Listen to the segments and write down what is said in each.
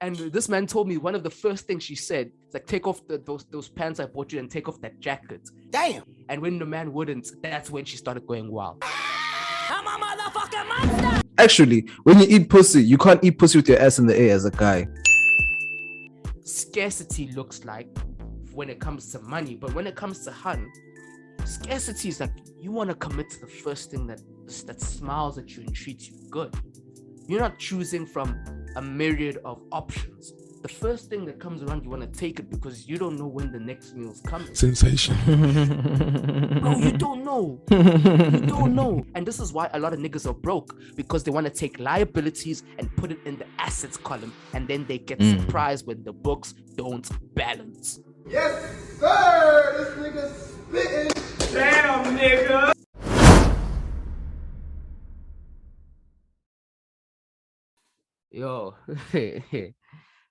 And this man told me one of the first things she said is like, take off those pants I bought you and take off that jacket. Damn. And when the man wouldn't, that's when she started going wild. I'm a motherfucking monster. Actually, when you eat pussy, you can't eat pussy with your ass in the air as a guy. Scarcity looks like when it comes to money, but when it comes to hun, scarcity is like you want to commit to the first thing that smiles at you and treats you good. You're not choosing from a myriad of options. The first thing that comes around, you want to take it because you don't know when the next meal's coming. Sensation. Bro, you don't know. You don't know. And this is why a lot of niggas are broke, because they want to take liabilities and put it in the assets column, and then they get surprised when the books don't balance. Yes, sir! This nigga's spitting. Damn, nigga! Yo,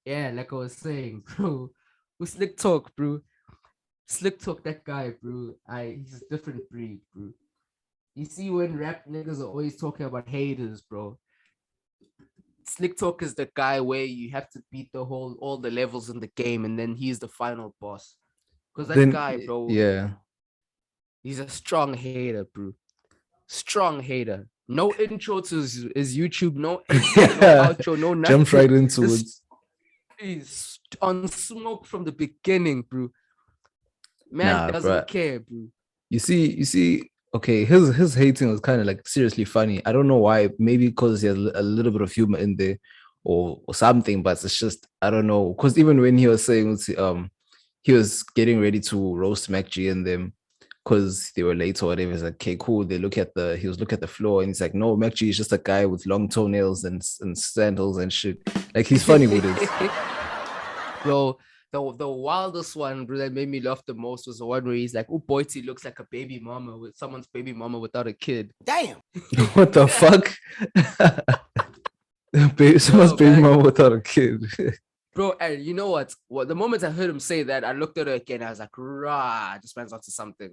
yeah, like I was saying, bro. Who Slik talk, bro? Slik talk, that guy, bro. He's a different breed, bro. You see, when rap niggas are always talking about haters, bro. Slik talk is the guy where you have to beat all the levels in the game, and then he's the final boss. Because that guy, bro, yeah, he's a strong hater, bro. Strong hater. No intro to his YouTube, no intro, no outro, no nothing. Jumped right into it. He's on smoke from the beginning, bro. Man doesn't care, bro. You see. Okay, his hating was kind of like seriously funny. I don't know why. Maybe because he has a little bit of humor in there, or something. But it's just I don't know. Because even when he was saying he was getting ready to roast Mac G and them, because they were late or whatever. He's like, okay, cool. He was looking at the floor and he's like, no, Mac G is just a guy with long toenails and sandals and shit. Like, he's funny with it. Bro, the wildest one, bro, that made me laugh the most was the one where he's like, oh, Boyti looks like a baby mama with someone's baby mama without a kid. Damn. What the fuck? Someone's baby mama without a kid. Bro, and you know what? Well, the moment I heard him say that, I looked at her again. I was like, rah, this man's onto something.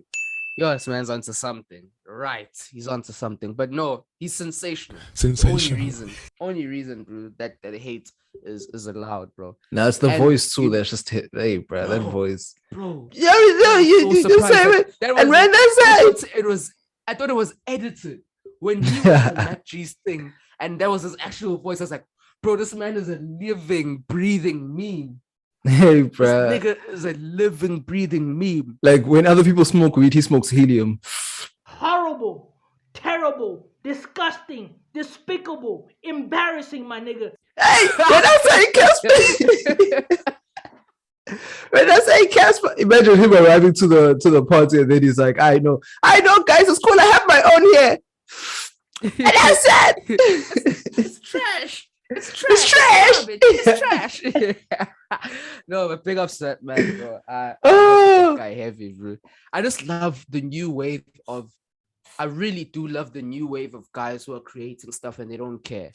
Yo, this man's onto something. Right, he's onto something. But no, he's sensational. Sensational. Only reason, bro, that hate is allowed, bro. Now it's the voice too. That's just hit. Hey, bro, that voice. Bro, you say it. And when it was, I thought it was edited when he was on Mac G's thing, and that was his actual voice. I was like, bro, this man is a living, breathing meme. Hey, bro. This nigga is a living, breathing meme. Like, when other people smoke weed, he smokes helium. Horrible, terrible, disgusting, despicable, embarrassing, my nigga. Hey, when I say Casper, imagine him arriving to the party and then he's like, I know, guys, it's cool. I have my own here. And I said, it's trash. It's trash. No, but big upset, man, bro. I that guy heavy, bro. I just love the new wave I really do love the new wave of guys who are creating stuff and they don't care.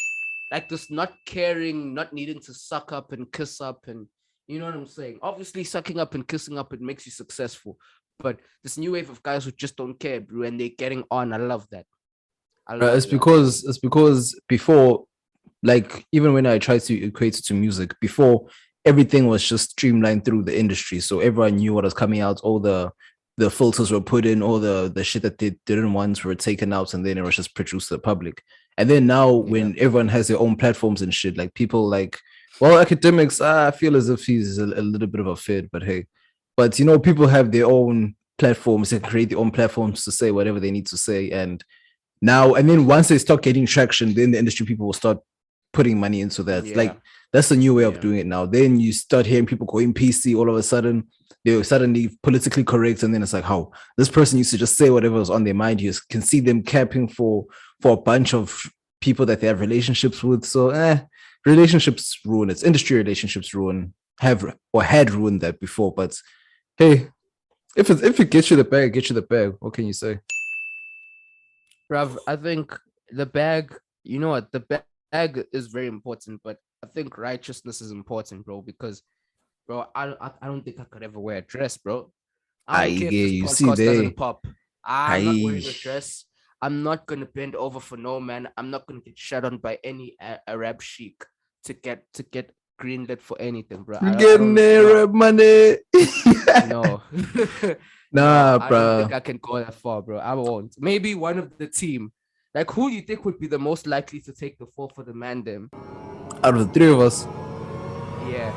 Like this not caring, not needing to suck up and kiss up, and you know what I'm saying? Obviously, sucking up and kissing up, it makes you successful. But this new wave of guys who just don't care, bro, and they're getting on. I love that. It's because before, like, even when I tried to equate it to music, before everything was just streamlined through the industry. So everyone knew what was coming out, all the filters were put in, all the shit that they didn't want were taken out, and then it was just produced to the public. And then now when everyone has their own platforms and shit, like people like, well, academics, I feel as if he's a little bit of a fid, but hey. But, you know, people have their own platforms, they create their own platforms to say whatever they need to say. And then once they start getting traction, then the industry people will start putting money into that. Like, that's the new way of doing it now. Then you start hearing people going PC all of a sudden. They're suddenly politically correct, and then it's like, how this person used to just say whatever was on their mind. You can see them capping for a bunch of people that they have relationships with. So relationships ruin it. Industry relationships had ruined that before. But hey, if it gets you the bag, get you the bag. What can you say? Bruv, I think the bag, you know what, the bag is very important, but I think righteousness is important, bro, because, bro, I don't think I could ever wear a dress, bro. I don't care if this podcast doesn't pop. I'm not wearing a dress. I'm not gonna bend over for no man. I'm not gonna get shot on by any Arab sheik to get greenlit for anything, bro. You getting there, money? No. Nah, I don't bro. think I can go that far, bro. I won't. Maybe one of the team. Like, who do you think would be the most likely to take the fall for the mandem? Out of the three of us, Yeah.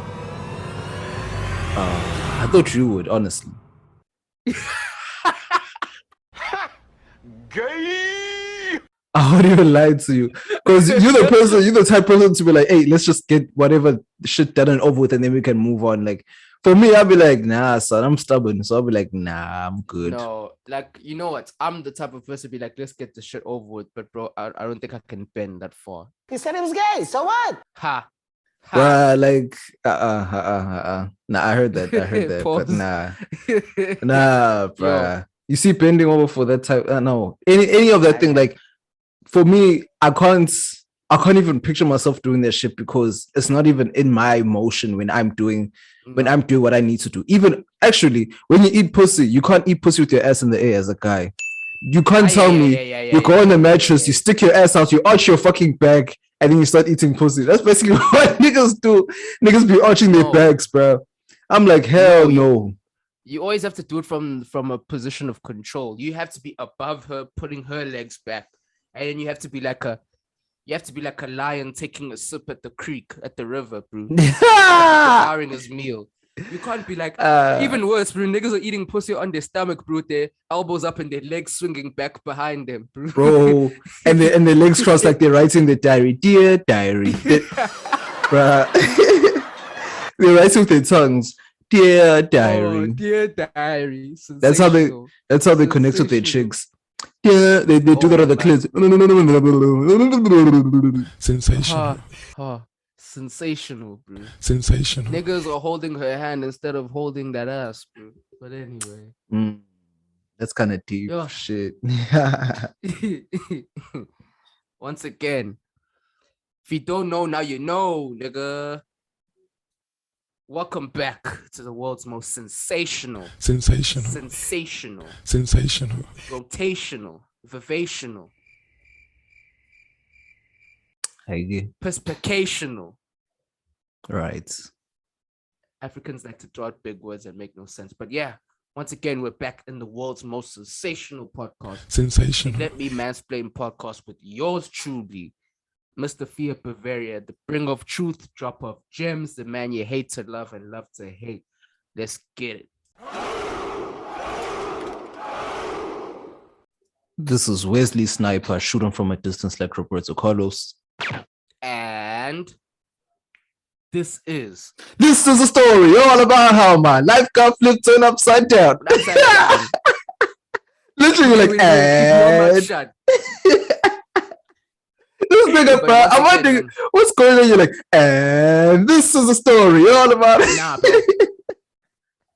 I thought you would, honestly. Gay. I wouldn't even lie to you, because you're the type of person to be like, hey, let's just get whatever shit done and over with, and then we can move on. Like, for me, I'd be like, nah, son, I'm stubborn, so I'll be like, nah, I'm good. No, like, you know what? I'm the type of person to be like, let's get the shit over with. But bro, I don't think I can bend that far. He said he was gay, so what? Ha. Bruh, like, Nah, I heard that, but Pause. nah, bruh. You see, bending over for that type, no, any of that thing, like, for me, I can't even picture myself doing that shit, because it's not even in my emotion when I'm doing what I need to do. Even actually, when you eat pussy, you can't eat pussy with your ass in the air as a guy. You can't tell me you go on the mattress, you stick your ass out, you arch your fucking back, and then you start eating pussy. That's basically what niggas do. Niggas be arching their backs, bro. I'm like, hell no. You always have to do it from a position of control. You have to be above her, putting her legs back, and then you have to be like a lion taking a sip at the creek, at the river, bro. Devouring his meal. You can't be like, even worse, bro. Niggas are eating pussy on their stomach, bro. Their elbows up and their legs swinging back behind them, bro. Bro, and their legs crossed like they're writing the diary. Dear diary. Bruh. They write with their tongues. Dear diary. Oh, dear diary. That's how they connect with their chicks. Yeah, they do that on the clips. Sensational. Sensational, bro. Sensational. Niggas are holding her hand instead of holding that ass, bro. But anyway. That's kind of deep. Yo. Shit. Once again, if you don't know, now you know, nigga. Welcome back to the world's most sensational, rotational, vivational, perspicational. Right. Africans like to draw out big words that make no sense. But yeah, once again, we're back in the world's most sensational podcast. Sensational. Let Me Mansplain Podcast with yours truly, Mr. Fia Bavaria, the bringer of truth, drop of gems, the man you hate to love and love to hate. Let's get it. This is Wesley Sniper, shooting from a distance like Roberto Carlos. And this is a story all about how my life got flipped turned upside down. Literally, like, and this nigga, bro, I'm wondering what's going on. You're like, and this is a story all about it. Nah, bro.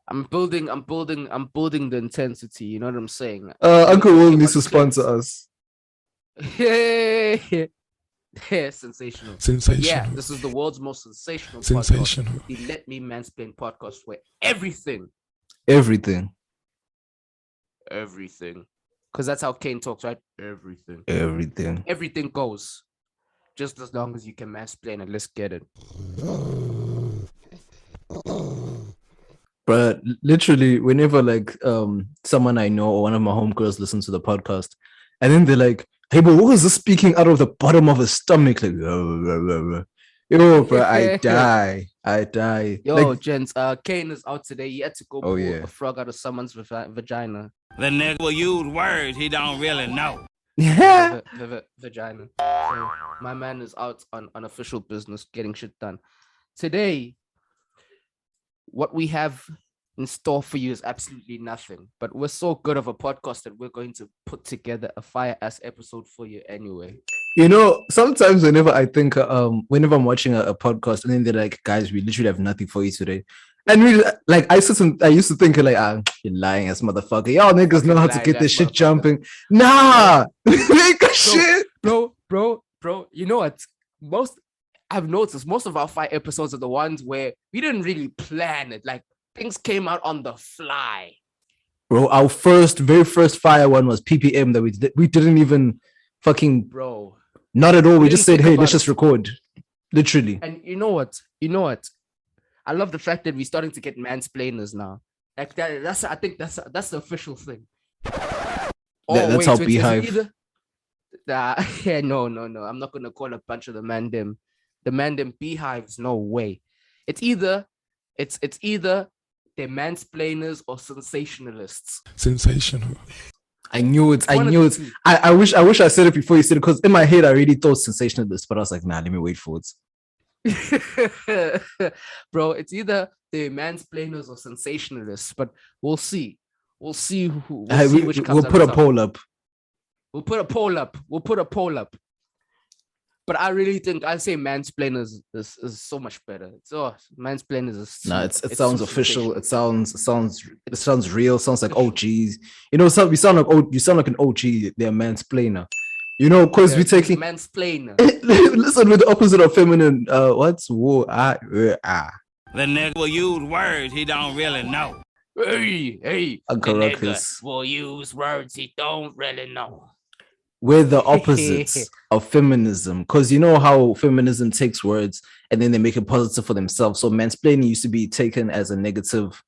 I'm building the intensity. You know what I'm saying? Uncle Will needs to sponsor us. Yeah, sensational. Yeah, this is the world's most sensational podcast. The Let Me Mansplain Podcast, where everything. Because that's how K.A.N.E talks, right? Everything goes. Just as long as you can mansplain it. Let's get it. But literally, whenever like someone I know or one of my homegirls listens to the podcast, and then they're like, "Hey, but what was this speaking out of the bottom of his stomach?" Like, yo, bro, I die. Yo, like, gents, K.A.N.E is out today. He had to go pull a frog out of someone's vagina. The nigga will use words he don't really know. Yeah. Vagina. So my man is out on official business, getting shit done. Today, what we have in store for you is absolutely nothing. But we're so good of a podcast that we're going to put together a fire-ass episode for you anyway. You know, sometimes whenever I think, whenever I'm watching a podcast and then they're like, guys, we literally have nothing for you today. And we like, I used to think like, you're lying ass motherfucker. Y'all niggas know how to get this shit jumping. Nah, shit. Bro, you know what? I've noticed most of our fire episodes are the ones where we didn't really plan it. Like, things came out on the fly. Bro, our very first fire one was PPM that we didn't even fucking... Bro. Not at all. We just said, hey, let's just record. Literally. And you know what? You know what? I love the fact that we're starting to get mansplainers now. Like that. I think that's the official thing. That's how Beehive. Yeah, no. I'm not gonna call a bunch of the mandem beehives. No way. It's either they're mansplainers or sensationalists. Sensational. I knew it. One I of knew the it. two. I wish I said it before you said it, because in my head I already thought sensationalist, but I was like, nah, let me wait for it. Bro, it's either the mansplainers or sensationalists, but we'll see. We'll see which comes We'll put a out. poll up. We'll put a poll up. But I really think I'd say mansplainers is so much better. Mansplainers is Nah, it it's sounds too official. sensational. It sounds real. Sounds like OGs. You know, you sound like an OG. They're mansplainer. You know, because we're taking mansplainer. listen, with the opposite of feminine. What's war? The nigga will use words he don't really know. Hey, Uncle the nigga Ruckus. will use words he don't really know. We're the opposites of feminism, because you know how feminism takes words and then they make it positive for themselves. So mansplaining used to be taken as a negative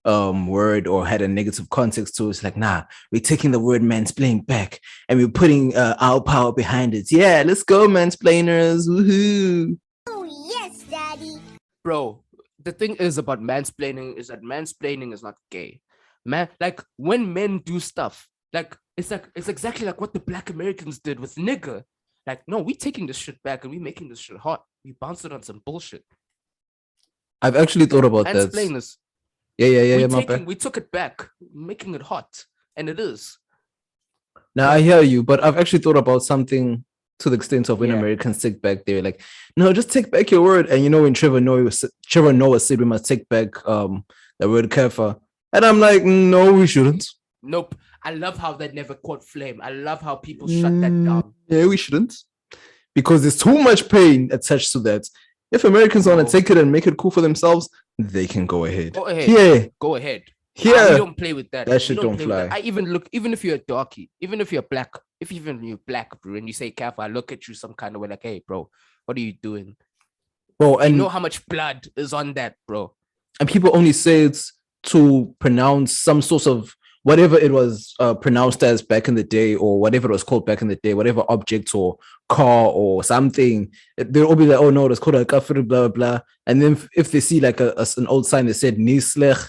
word or had a negative context to it. It's like, nah, we're taking the word mansplain back and we're putting our power behind it. Yeah, let's go, mansplainers. Woohoo. Oh, yes, Daddy. Bro, the thing is about mansplaining is that mansplaining is not gay. Man, like when men do stuff, it's exactly like what the Black Americans did with nigga. Like, no, we taking this shit back and we making this shit hot. We bounced it on some bullshit. I've actually thought about that. Mansplainers. Yeah, my bad. We took it back, making it hot, and it is. Now I hear you, but I've actually thought about something to the extent of when Yeah. Americans take back, they're like, no, just take back your word. And you know, when Trevor Noah said we must take back the word kafa, and I'm like, no, we shouldn't. Nope. I love how that never caught flame. I love how people shut that down. Yeah, we shouldn't, because there's too much pain attached to that. If Americans want to take it and make it cool for themselves, they can go ahead. Go ahead. Yeah, Go ahead. yeah. We don't play with that. That We shit don't don't play with that. fly. I even look, even if you're a darkie, even if you're black, bro, and you say kafa, I look at you some kind of way like, hey, bro, what are you doing? Bro, You and know how much blood is on that, bro. people only say it to pronounce some sort of whatever it was pronounced as back in the day, or whatever it was called back in the day, whatever object or car or something. They'll all be like, oh no, it's called a kafir, blah blah. And then if they see like an old sign that said Nislech,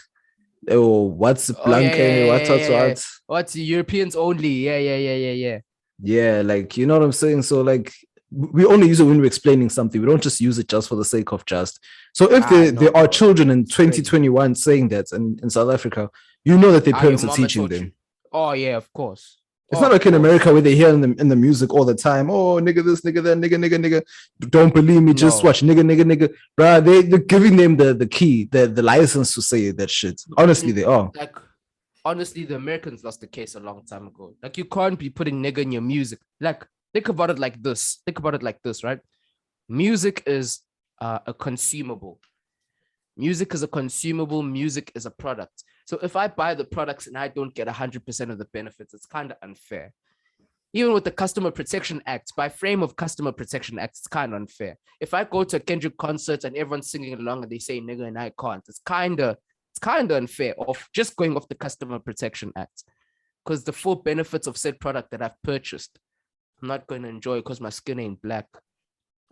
or what's blanke, what. What's Europeans only? Yeah. Yeah, like, you know what I'm saying? So like, we only use it when we're explaining something. We don't just use it just for the sake of just. So if there are children in 2021 saying that in South Africa, you know that their parents are teaching them. Oh yeah, of course. It's not like in America where they hear in the music all the time. Oh, nigga this, nigga that, nigga. Don't believe me, just watch, nigga. Bruh, they're giving them the key, the license to say that shit. Honestly, they are. Like, honestly, the Americans lost the case a long time ago. Like, you can't be putting nigga in your music. Like, think about it like this, right? Music is a consumable. Music is a consumable. Music is a product. So if I buy the products and I don't get 100% of the benefits, it's kind of unfair. Even with the Customer Protection Act, by frame of Customer Protection Act, it's kind of unfair. If I go to a Kendrick concert and everyone's singing along and they say nigga and I can't, it's kind of unfair of just going off the Customer Protection Act, because the full benefits of said product that I've purchased, I'm not going to enjoy because my skin ain't black.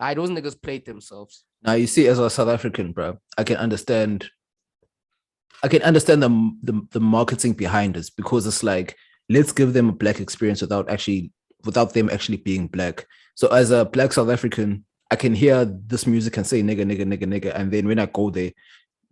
Those niggas played themselves. Now you see, as a South African, bro, I can understand the marketing behind this, because it's like, let's give them a black experience without them actually being black. So as a black South African, I can hear this music and say nigga, and then when I go there,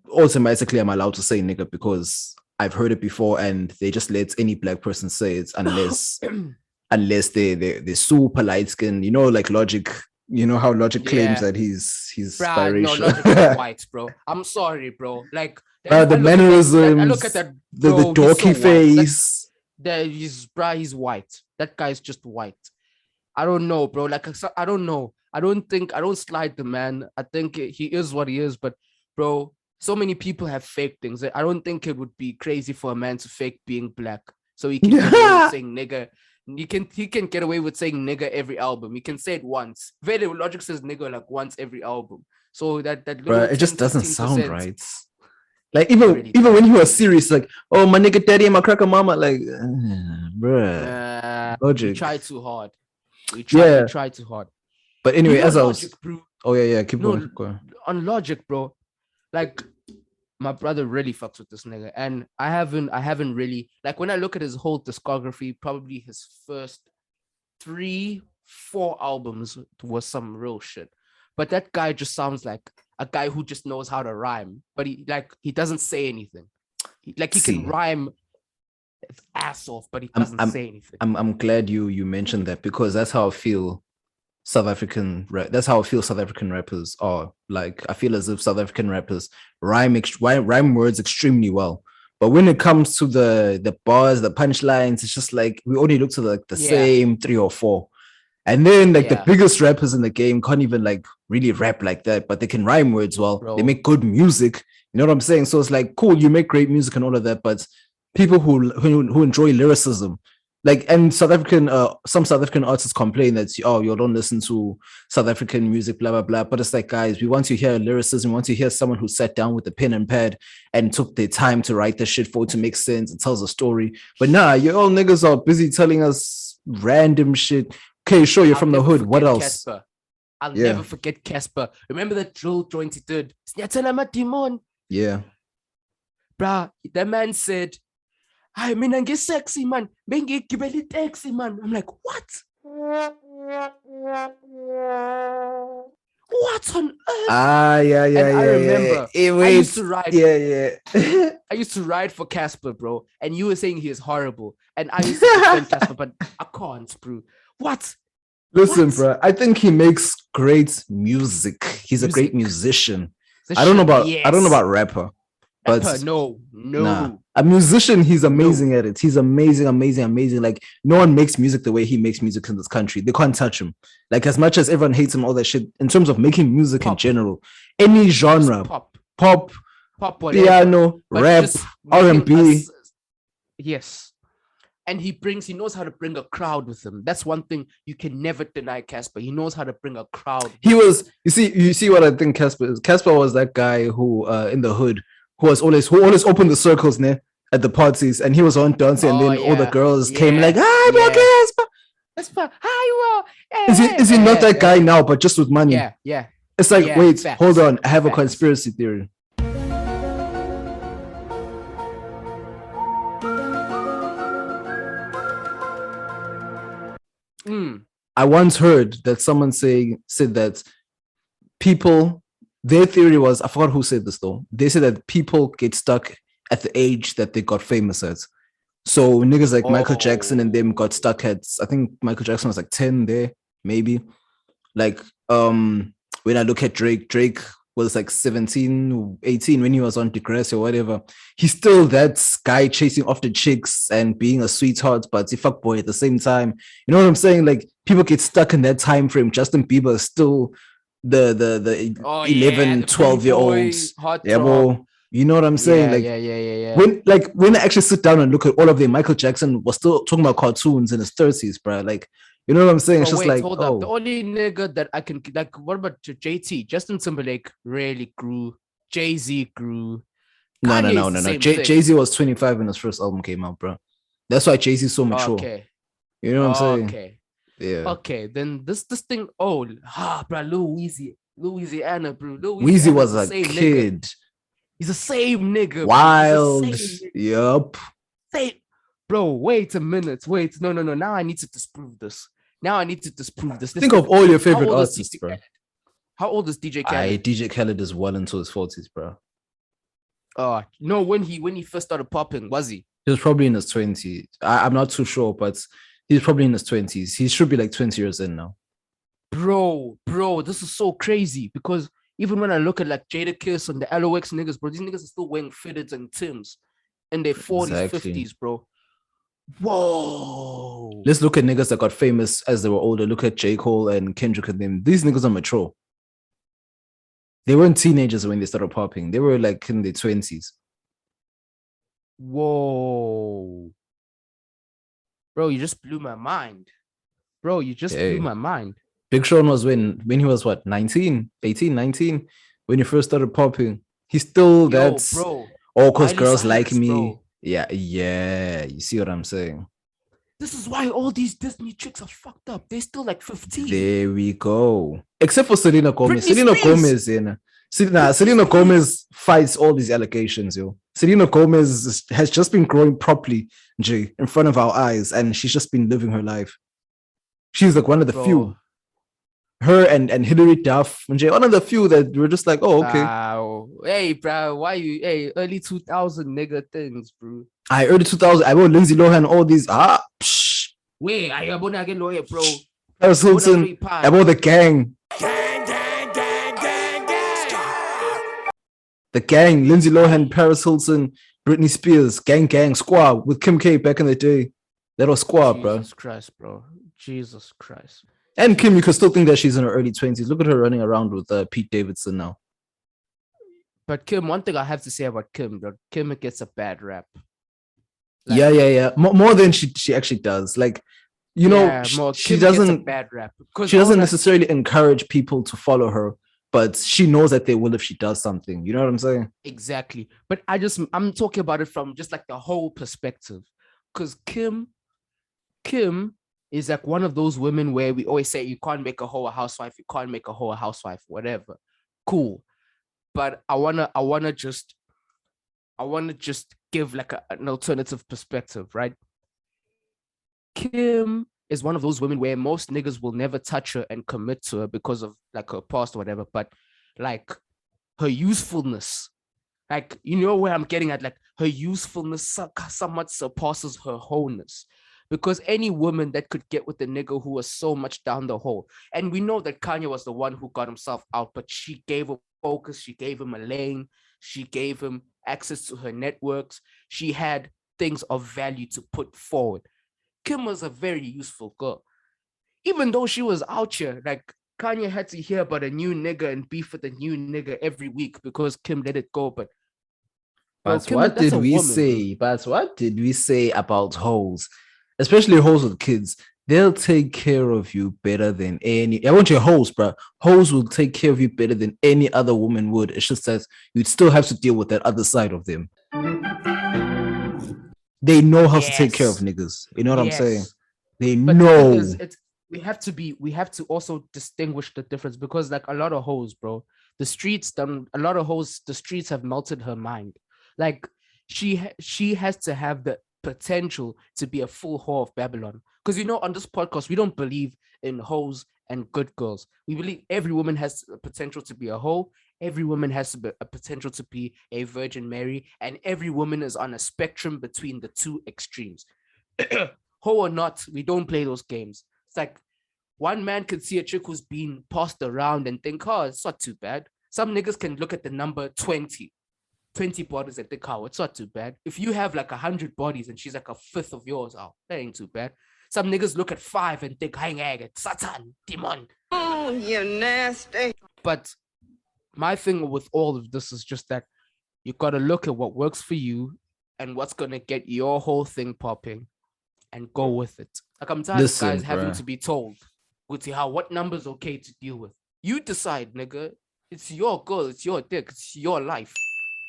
automatically I'm allowed to say nigga because I've heard it before, and they just let any black person say it unless they're super light skin, you know, like Logic. You know how Logic claims that he's biracial. No, Logic is white, bro. I'm sorry, bro. Like the mannerisms, I look at that, the bro, dorky he's so face. He's white. That guy's just white. I don't know, bro. Like, I don't know. I don't slide the man. I think he is what he is. But, bro, so many people have fake things. I don't think it would be crazy for a man to fake being black so he can get away with saying nigga. he can get away with saying nigga every album. He can say it once. Very Logic says nigga like once every album. So that little Bruh, it just 10, doesn't 15%, sound right. Like even when he was serious, like, oh my nigga daddy and my cracker mama, like, bruh, we Logic. try too hard. We Yeah. try too hard. But anyway, as I Logic, was, bro. oh yeah, keep No, going, keep going. On Logic, bro. Like my brother really fucks with this nigga, and I haven't really, like, when I look at his whole discography, probably his first 3-4 albums was some real shit. But that guy just sounds like a guy who just knows how to rhyme, but he doesn't say anything. He can rhyme his ass off, but he doesn't say anything. I'm glad you mentioned that, because that's how I feel that's how I feel South African rappers are. Like, I feel as if South African rappers rhyme words extremely well, but when it comes to the bars, the punchlines, it's just like we only look to like the same 3 or 4, and then like the biggest rappers in the game can't even like really rap like that, but they can rhyme words well. Bro. They make good music, you know what I'm saying? So it's like, cool, you make great music and all of that, but people who enjoy lyricism, like, and South African, some South African artists complain that, oh, you don't listen to South African music, blah, blah, blah. But it's like, guys, we want to hear lyricism. We want to hear someone who sat down with a pen and pad and took their time to write the shit for it to make sense and tells a story. But nah, you all niggas are busy telling us random shit. Okay, sure, you're from the hood. What else? Casper. I'll never forget Casper. Remember that drill joint he did? Yeah. Bruh, that man said, I mean, I get sexy, man. Taxi, man. I'm like, what? What on earth? Yeah. I remember. I used to ride. Yeah. I used to ride for Casper, bro. And you were saying he is horrible. And I used to defend Casper, but I can't, bro. What? Listen, bro. I think he makes great music. He's a great musician. I don't know about rapper. But no. Nah. A musician, he's amazing at it. He's amazing. Like, no one makes music the way he makes music in this country. They can't touch him. Like, as much as everyone hates him, all that shit, in terms of making music in general, any genre, pop, piano, rap, R&B. Yes. And he knows how to bring a crowd with him. That's one thing you can never deny Casper. He knows how to bring a crowd. You see what I think Casper is? Casper was that guy who, in the hood, who always opened the circles at the parties, and he was on dancing, and then all the girls came like, "Hi, bro, Casper, hi, Is he not that guy now, but just with money? Yeah. It's like, wait, hold on, I have a conspiracy theory. I once heard that someone said that people. Their theory was, I forgot who said this though. They said that people get stuck at the age that they got famous at. So niggas like Michael Jackson and them got stuck at, I think Michael Jackson was like 10 there, maybe. Like, when I look at Drake was like 17, 18 when he was on Degrassi or whatever. He's still that guy chasing after chicks and being a sweetheart, but a fuckboy at the same time. You know what I'm saying? Like, people get stuck in that time frame. Justin Bieber is still the 11, 12-year-olds. Yeah, bro. You know what I'm saying? Yeah. When I actually sit down and look at all of them, Michael Jackson was still talking about cartoons in his 30s, bro. Like, you know what I'm saying? It's just like, hold up. The only nigga that I can, like, what about JT? Justin Timberlake really grew. Jay-Z grew. No. Jay-Z was 25 when his first album came out, bro. That's why Jay-Z's so mature. Okay. You know what I'm saying? Okay. Yeah. Okay, then this thing. Bro, Louisiana, bro. Weezy was a kid. Nigga. He's the same nigga. Wild. Yup. Bro, wait a minute. Wait, no. Now I need to disprove this. Think of all your favorite artists, bro. How old is DJ Khaled? DJ Khaled is well into his 40s, bro. No, when he first started popping, was he? He was probably in his 20s. I'm not too sure, but he's probably in his 20s. He should be like 20 years in now. Bro, this is so crazy because even when I look at like Jada Kiss and the LOX niggas, bro, these niggas are still wearing fitteds and Tims in their 40s, 50s, bro. Whoa. Let's look at niggas that got famous as they were older. Look at J. Cole and Kendrick and them. These niggas are mature. They weren't teenagers when they started popping. They were like in their 20s. Whoa. Bro, you just blew my mind. Bro, you just blew my mind. Big Sean was when he was what, 19, 18, 19, when he first started popping. He's still that's bro. all because Miley girls Cyrus, like me. bro. Yeah. You see what I'm saying? This is why all these Disney chicks are fucked up. They're still like 15. There we go. Except for Selena Gomez. Britney Selena Spears. Gomez, Selena Gomez fights all these allegations, yo. Selena Gomez has just been growing properly, Jay, in front of our eyes, and she's just been living her life. She's like one of the few. Her and Hilary Duff, Jay, one of the few that were just like, oh, okay. Hey, bro, why you? Hey, early 2000 nigga things, bro. Early 2000. I bought Lindsay Lohan, all these. Wait, I am gonna get lawyer, bro. Paris Hilton. I bought the gang. The gang, Lindsay Lohan, Paris Hilton, Britney Spears, gang, squad with Kim K back in the day. That was squad, bro. Jesus Christ, bro. Jesus Christ. And Kim, you can still think that she's in her early 20s. Look at her running around with Pete Davidson now. But Kim, one thing I have to say about Kim, bro, Kim gets a bad rap. Like, yeah. More than she actually does. Like, you know, she doesn't gets a bad rap. She doesn't necessarily encourage people to follow her, but she knows that they will if she does something. You know what I'm saying? Exactly. But I'm talking about it from just like the whole perspective. Because Kim is like one of those women where we always say you can't make a hoe a housewife, you can't make a hoe a housewife, whatever. Cool. But I wanna just give like an alternative perspective, right? Kim is one of those women where most niggas will never touch her and commit to her because of like her past or whatever, but like her usefulness, like, you know where I'm getting at, like her usefulness somewhat surpasses her wholeness. Because any woman that could get with a nigga who was so much down the hole, and we know that Kanye was the one who got himself out, but she gave him focus, she gave him a lane, she gave him access to her networks, she had things of value to put forward. Kim was a very useful girl. Even though she was out here, like Kanye had to hear about a new nigga and beef with a new nigga every week because Kim let it go. But what did we say about hoes? Especially hoes with kids, they'll take care of you better than any. I want your hoes, bro. Hoes will take care of you better than any other woman would. It's just that you'd still have to deal with that other side of them. They know how to take care of niggas. You know what I'm saying? They know. We have to also distinguish the difference, because like a lot of hoes, bro, the streets have melted her mind. Like she has to have the potential to be a full whore of Babylon. Because, you know, on this podcast, we don't believe in hoes and good girls. We believe every woman has the potential to be a hoe. Every woman has a potential to be a Virgin Mary. And every woman is on a spectrum between the two extremes. Hoe or not, we don't play those games. It's like one man could see a chick who's been passed around and think, oh, it's not too bad. Some niggas can look at the number 20 bodies and think, oh, it's not too bad. If you have like 100 bodies and she's like a fifth of yours, oh, that ain't too bad. Some niggas look at 5 and think, hang Satan, demon. Oh, you nasty. But my thing with all of this is just that you got to look at what works for you and what's going to get your whole thing popping and go with it. Like, I'm tired of guys having to be told what number's okay to deal with. You decide, nigga. It's your girl, it's your dick, it's your life.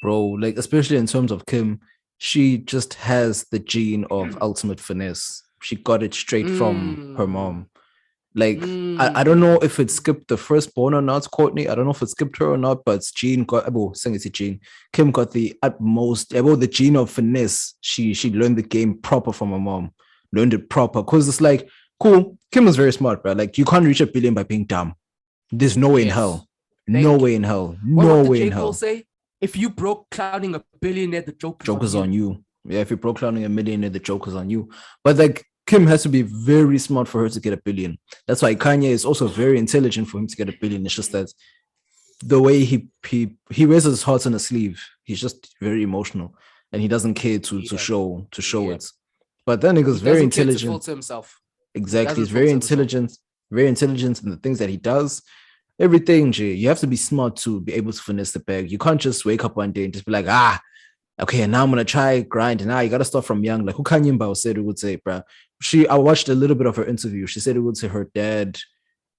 Bro, like, especially in terms of Kim, she just has the gene of ultimate finesse. She got it straight from her mom. Like, I don't know if it skipped the firstborn or not, Courtney. I don't know if it skipped her or not, but Kim got the utmost, the gene of finesse. She learned the game proper from her mom. Learned it proper. Because it's like, cool, Kim was very smart, bro. Like, you can't reach $1 billion by being dumb. There's no way in hell. No way in hell. No way in hell. Say? If you broke clowning $1 billion, the joker's on you. Yeah, if you broke clowning $1 million, the joker's on you. But like, Kim has to be very smart for her to get $1 billion. That's why Kanye is also very intelligent for him to get $1 billion. It's just that the way he wears his heart on his sleeve, he's just very emotional and he doesn't care to show it. But that nigga's very intelligent. To himself. Exactly, he's very intelligent in the things that he does. Everything, Jay. You have to be smart to be able to finesse the bag. You can't just wake up one day and just be like, okay, now I'm gonna try grind. Now you gotta start from young. Like who Kanye Mbao said, we would say, bro, I watched a little bit of her interview. She said it would say her dad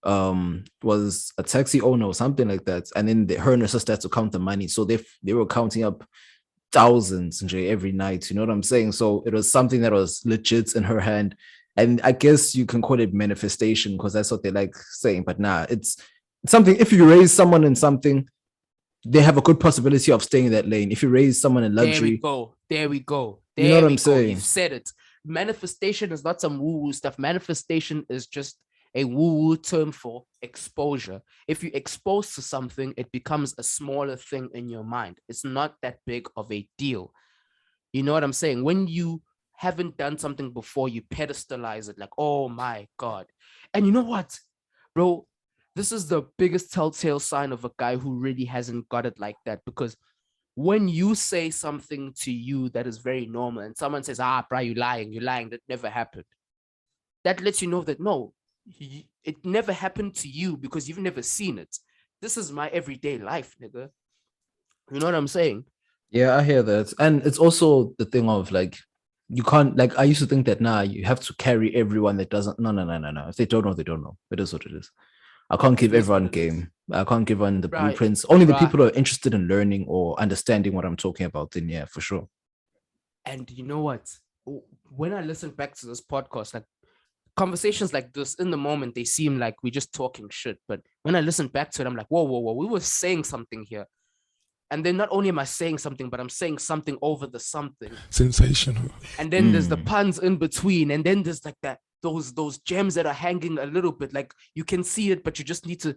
was a taxi owner or something like that, and then her and her sister had to count the money, so they were counting up thousands every night. You know what I'm saying? So it was something that was legit in her hand, and I guess you can call it manifestation because that's what they like saying. But nah, it's something. If you raise someone in something, they have a good possibility of staying in that lane. If you raise someone in luxury, there we go. You know what I'm saying? You've said it. Manifestation is not some woo-woo stuff. Manifestation is just a woo-woo term for exposure. If you expose to something, it becomes a smaller thing in your mind. It's not that big of a deal. You know what I'm saying? When you haven't done something before, you pedestalize it like, oh my God. And you know what, bro? This is the biggest telltale sign of a guy who really hasn't got it like that, because when you say something to you that is very normal and someone says, bro, you're lying, that never happened. That lets you know that no, it never happened to you because you've never seen it. This is my everyday life, nigga. You know what I'm saying? Yeah, I hear that. And it's also the thing of like, you can't, like, I used to think that you have to carry everyone that doesn't. No. If they don't know, they don't know. It is what it is. I can't give everyone game. I can't give on the blueprints. Only the people who are interested in learning or understanding what I'm talking about, then yeah, for sure. And you know what? When I listen back to this podcast, like conversations like this, in the moment, they seem like we're just talking shit. But when I listen back to it, I'm like, whoa, we were saying something here. And then not only am I saying something, but I'm saying something over the something. Sensational. And then there's the puns in between. And then there's like that, those gems that are hanging a little bit, like you can see it, but you just need to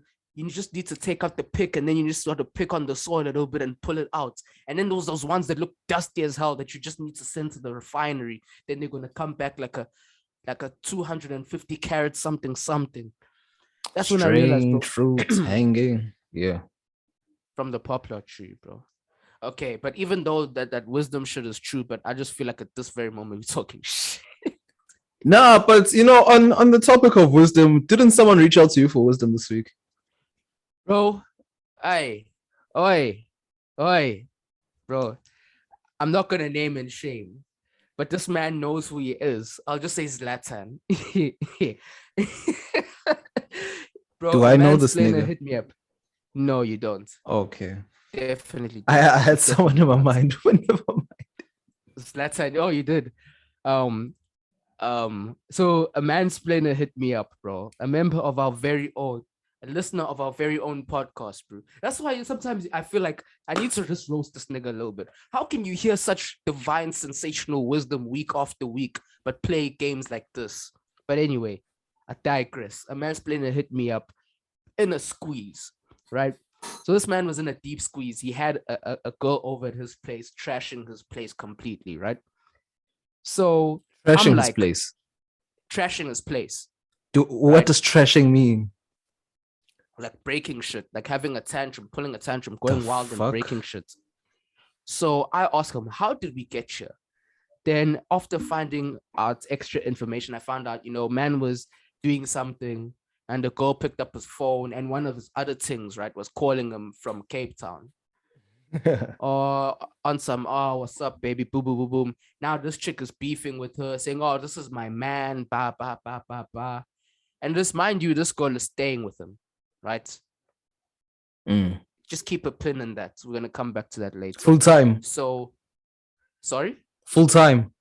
take out the pick, and then you just sort of pick on the soil a little bit and pull it out. And then those ones that look dusty as hell that you just need to send to the refinery, then they're gonna come back like a 250 carat something. That's when I realized, bro. Fruits hanging, yeah, from the poplar tree, bro. Okay, but even though that wisdom shit is true, but I just feel like at this very moment we're talking shit. Nah, but you know, on the topic of wisdom, didn't someone reach out to you for wisdom this week? Bro, oi, bro. I'm not gonna name and shame, but this man knows who he is. I'll just say Zlatan. Bro, do I know this nigga? Hit me up. No, you don't. Okay. Definitely. I had someone in my mind. Never mind. Zlatan. Oh, you did. So a mansplainer hit me up, bro. A member of our very own, a listener of our very own podcast, bro. That's why sometimes I feel like I need to just roast this nigga a little bit. How can you hear such divine, sensational wisdom week after week, but play games like this? But anyway, I digress. A mansplainer hit me up in a squeeze, right? So this man was in a deep squeeze. He had a girl over at his place, trashing his place completely, right? So trashing his place. Trashing his place. What does trashing mean? Like breaking shit, like having a tantrum, pulling a tantrum, going wild and breaking shit. So I asked him, how did we get here? Then after finding out extra information, I found out, man was doing something and the girl picked up his phone and one of his other things, right, was calling him from Cape Town. Or on some, what's up, baby, boom, boom, boom, boom. Now this chick is beefing with her, saying, this is my man, ba, ba, ba, ba, ba. And just mind you, this girl is staying with him, right? Just keep a pin in that. We're going to come back to that later. Full time. So, sorry? Full time.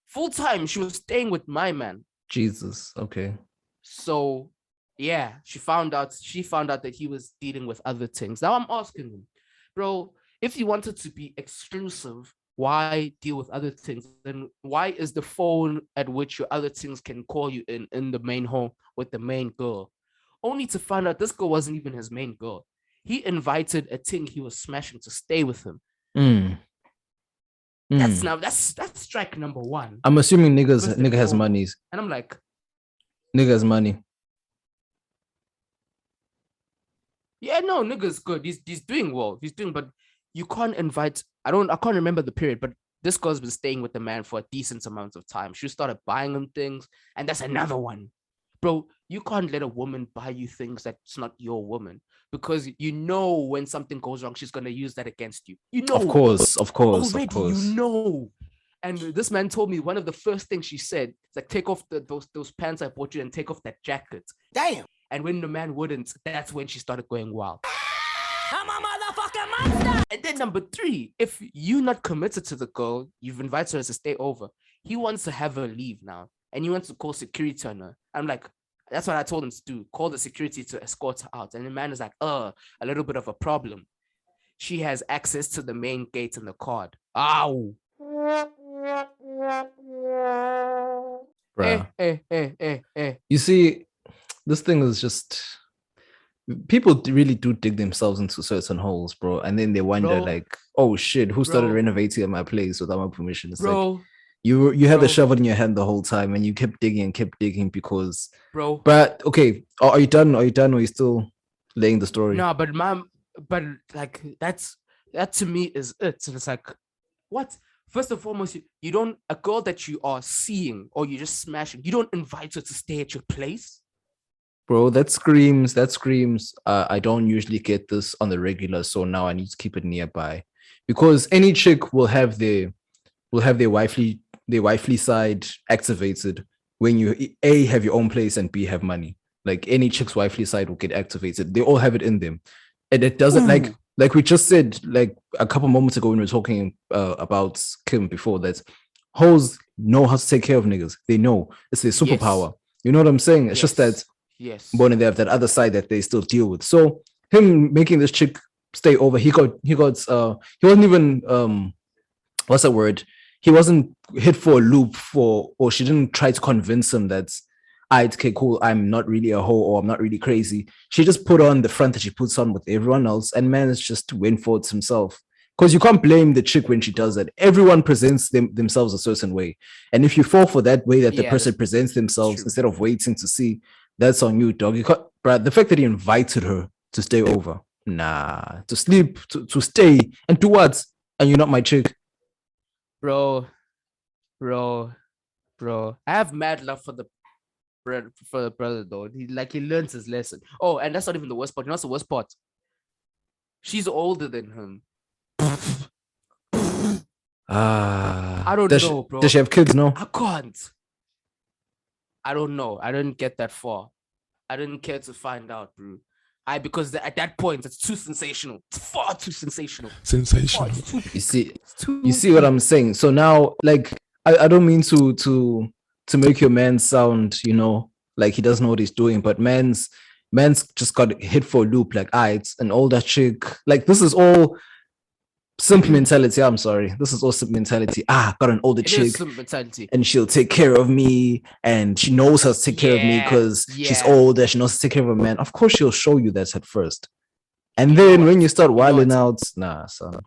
Full time. She was staying with my man. Jesus. Okay. So, yeah, she found out that he was dealing with other things. Now I'm asking him, bro, if you wanted to be exclusive, why deal with other things? Then why is the phone at which your other things can call you in the main home with the main girl? Only to find out this girl wasn't even his main girl. He invited a thing he was smashing to stay with him. That's strike number one. I'm assuming nigga has monies. And I'm like, nigga has money. Yeah, no, nigga's good. He's doing well. But you can't invite. I can't remember the period, but this girl's been staying with the man for a decent amount of time. She started buying him things, and that's another one. Bro, you can't let a woman buy you things that's not your woman, because when something goes wrong, she's gonna use that against you. Of course. You know. And this man told me one of the first things she said, it's like, take off those pants I bought you and take off that jacket. Damn. And when the man wouldn't, that's when she started going wild. I'm a motherfucking monster. And then number 3, if you're not committed to the girl, you've invited her to stay over. He wants to have her leave now. And he wants to call security on her. I'm like, that's what I told him to do. Call the security to escort her out. And the man is like, a little bit of a problem. She has access to the main gate and the card. Ow. Bruh. You see, this thing is just... People really do dig themselves into certain holes, bro. And then they wonder, like, oh shit, who started renovating at my place without my permission? It's like, you had the shovel in your hand the whole time and you kept digging because... Bro. But, okay, are you done? Or are you still laying the story? No, but like, that to me is it. So it's like, what? First and foremost, you don't... A girl that you are seeing or you're just smashing, you don't invite her to stay at your place. Bro, that screams. I don't usually get this on the regular, so now I need to keep it nearby, because any chick will have their wifely side activated when you A, have your own place, and B, have money. Like, any chick's wifely side will get activated. They all have it in them, and it doesn't like we just said like a couple moments ago when we were talking about Kim before, that hoes know how to take care of niggas. They know it's their superpower. Yes. You know what I'm saying? It's just that. Yes. But they have that other side that they still deal with. So him making this chick stay over, he wasn't even what's that word? He wasn't hit for a loop or she didn't try to convince him that okay, cool, I'm not really a hoe or I'm not really crazy. She just put on the front that she puts on with everyone else and managed just to win for it himself. Because you can't blame the chick when she does that. Everyone presents themselves a certain way. And if you fall for that way that the person presents themselves instead of waiting to see, that's on you, dog. Bruh, the fact that he invited her to stay over, to sleep, to stay, and do what? And you're not my chick. Bro. I have mad love for the brother, though. He learns his lesson. Oh, and that's not even the worst part. You know what's the worst part? She's older than him. I don't know, bro. Does she have kids? No. I can't. I don't know. I didn't get that far. I didn't care to find out, bro. Because at that point, it's too sensational. It's far too sensational. Sensational. You see what I'm saying? So now, like, I don't mean to make your man sound, like he doesn't know what he's doing, but man's just got hit for a loop, like, it's an older chick. Like, this is all simp mentality. I'm sorry. This is all simp mentality. Got an older chick and she'll take care of me and she knows how to take care of me because she's older. She knows how to take care of a man. Of course, she'll show you that at first. And then when you start wilding out, son.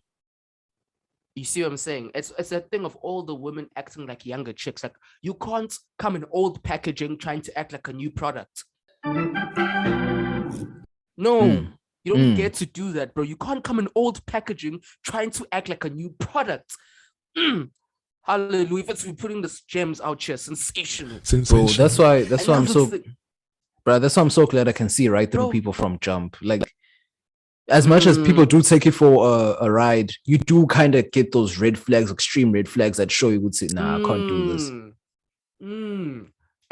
You see what I'm saying? It's a thing of all the women acting like younger chicks. Like, you can't come in old packaging trying to act like a new product. No. You don't get to do that, bro. You can't come in old packaging trying to act like a new product. Hallelujah. If we're putting the gems out here, sensational. Bro, that's why I'm so... Bro, that's why I'm so glad I can see right through people from jump. Like, as much as people do take it for a ride, you do kind of get those red flags, extreme red flags that show you would say, I can't do this.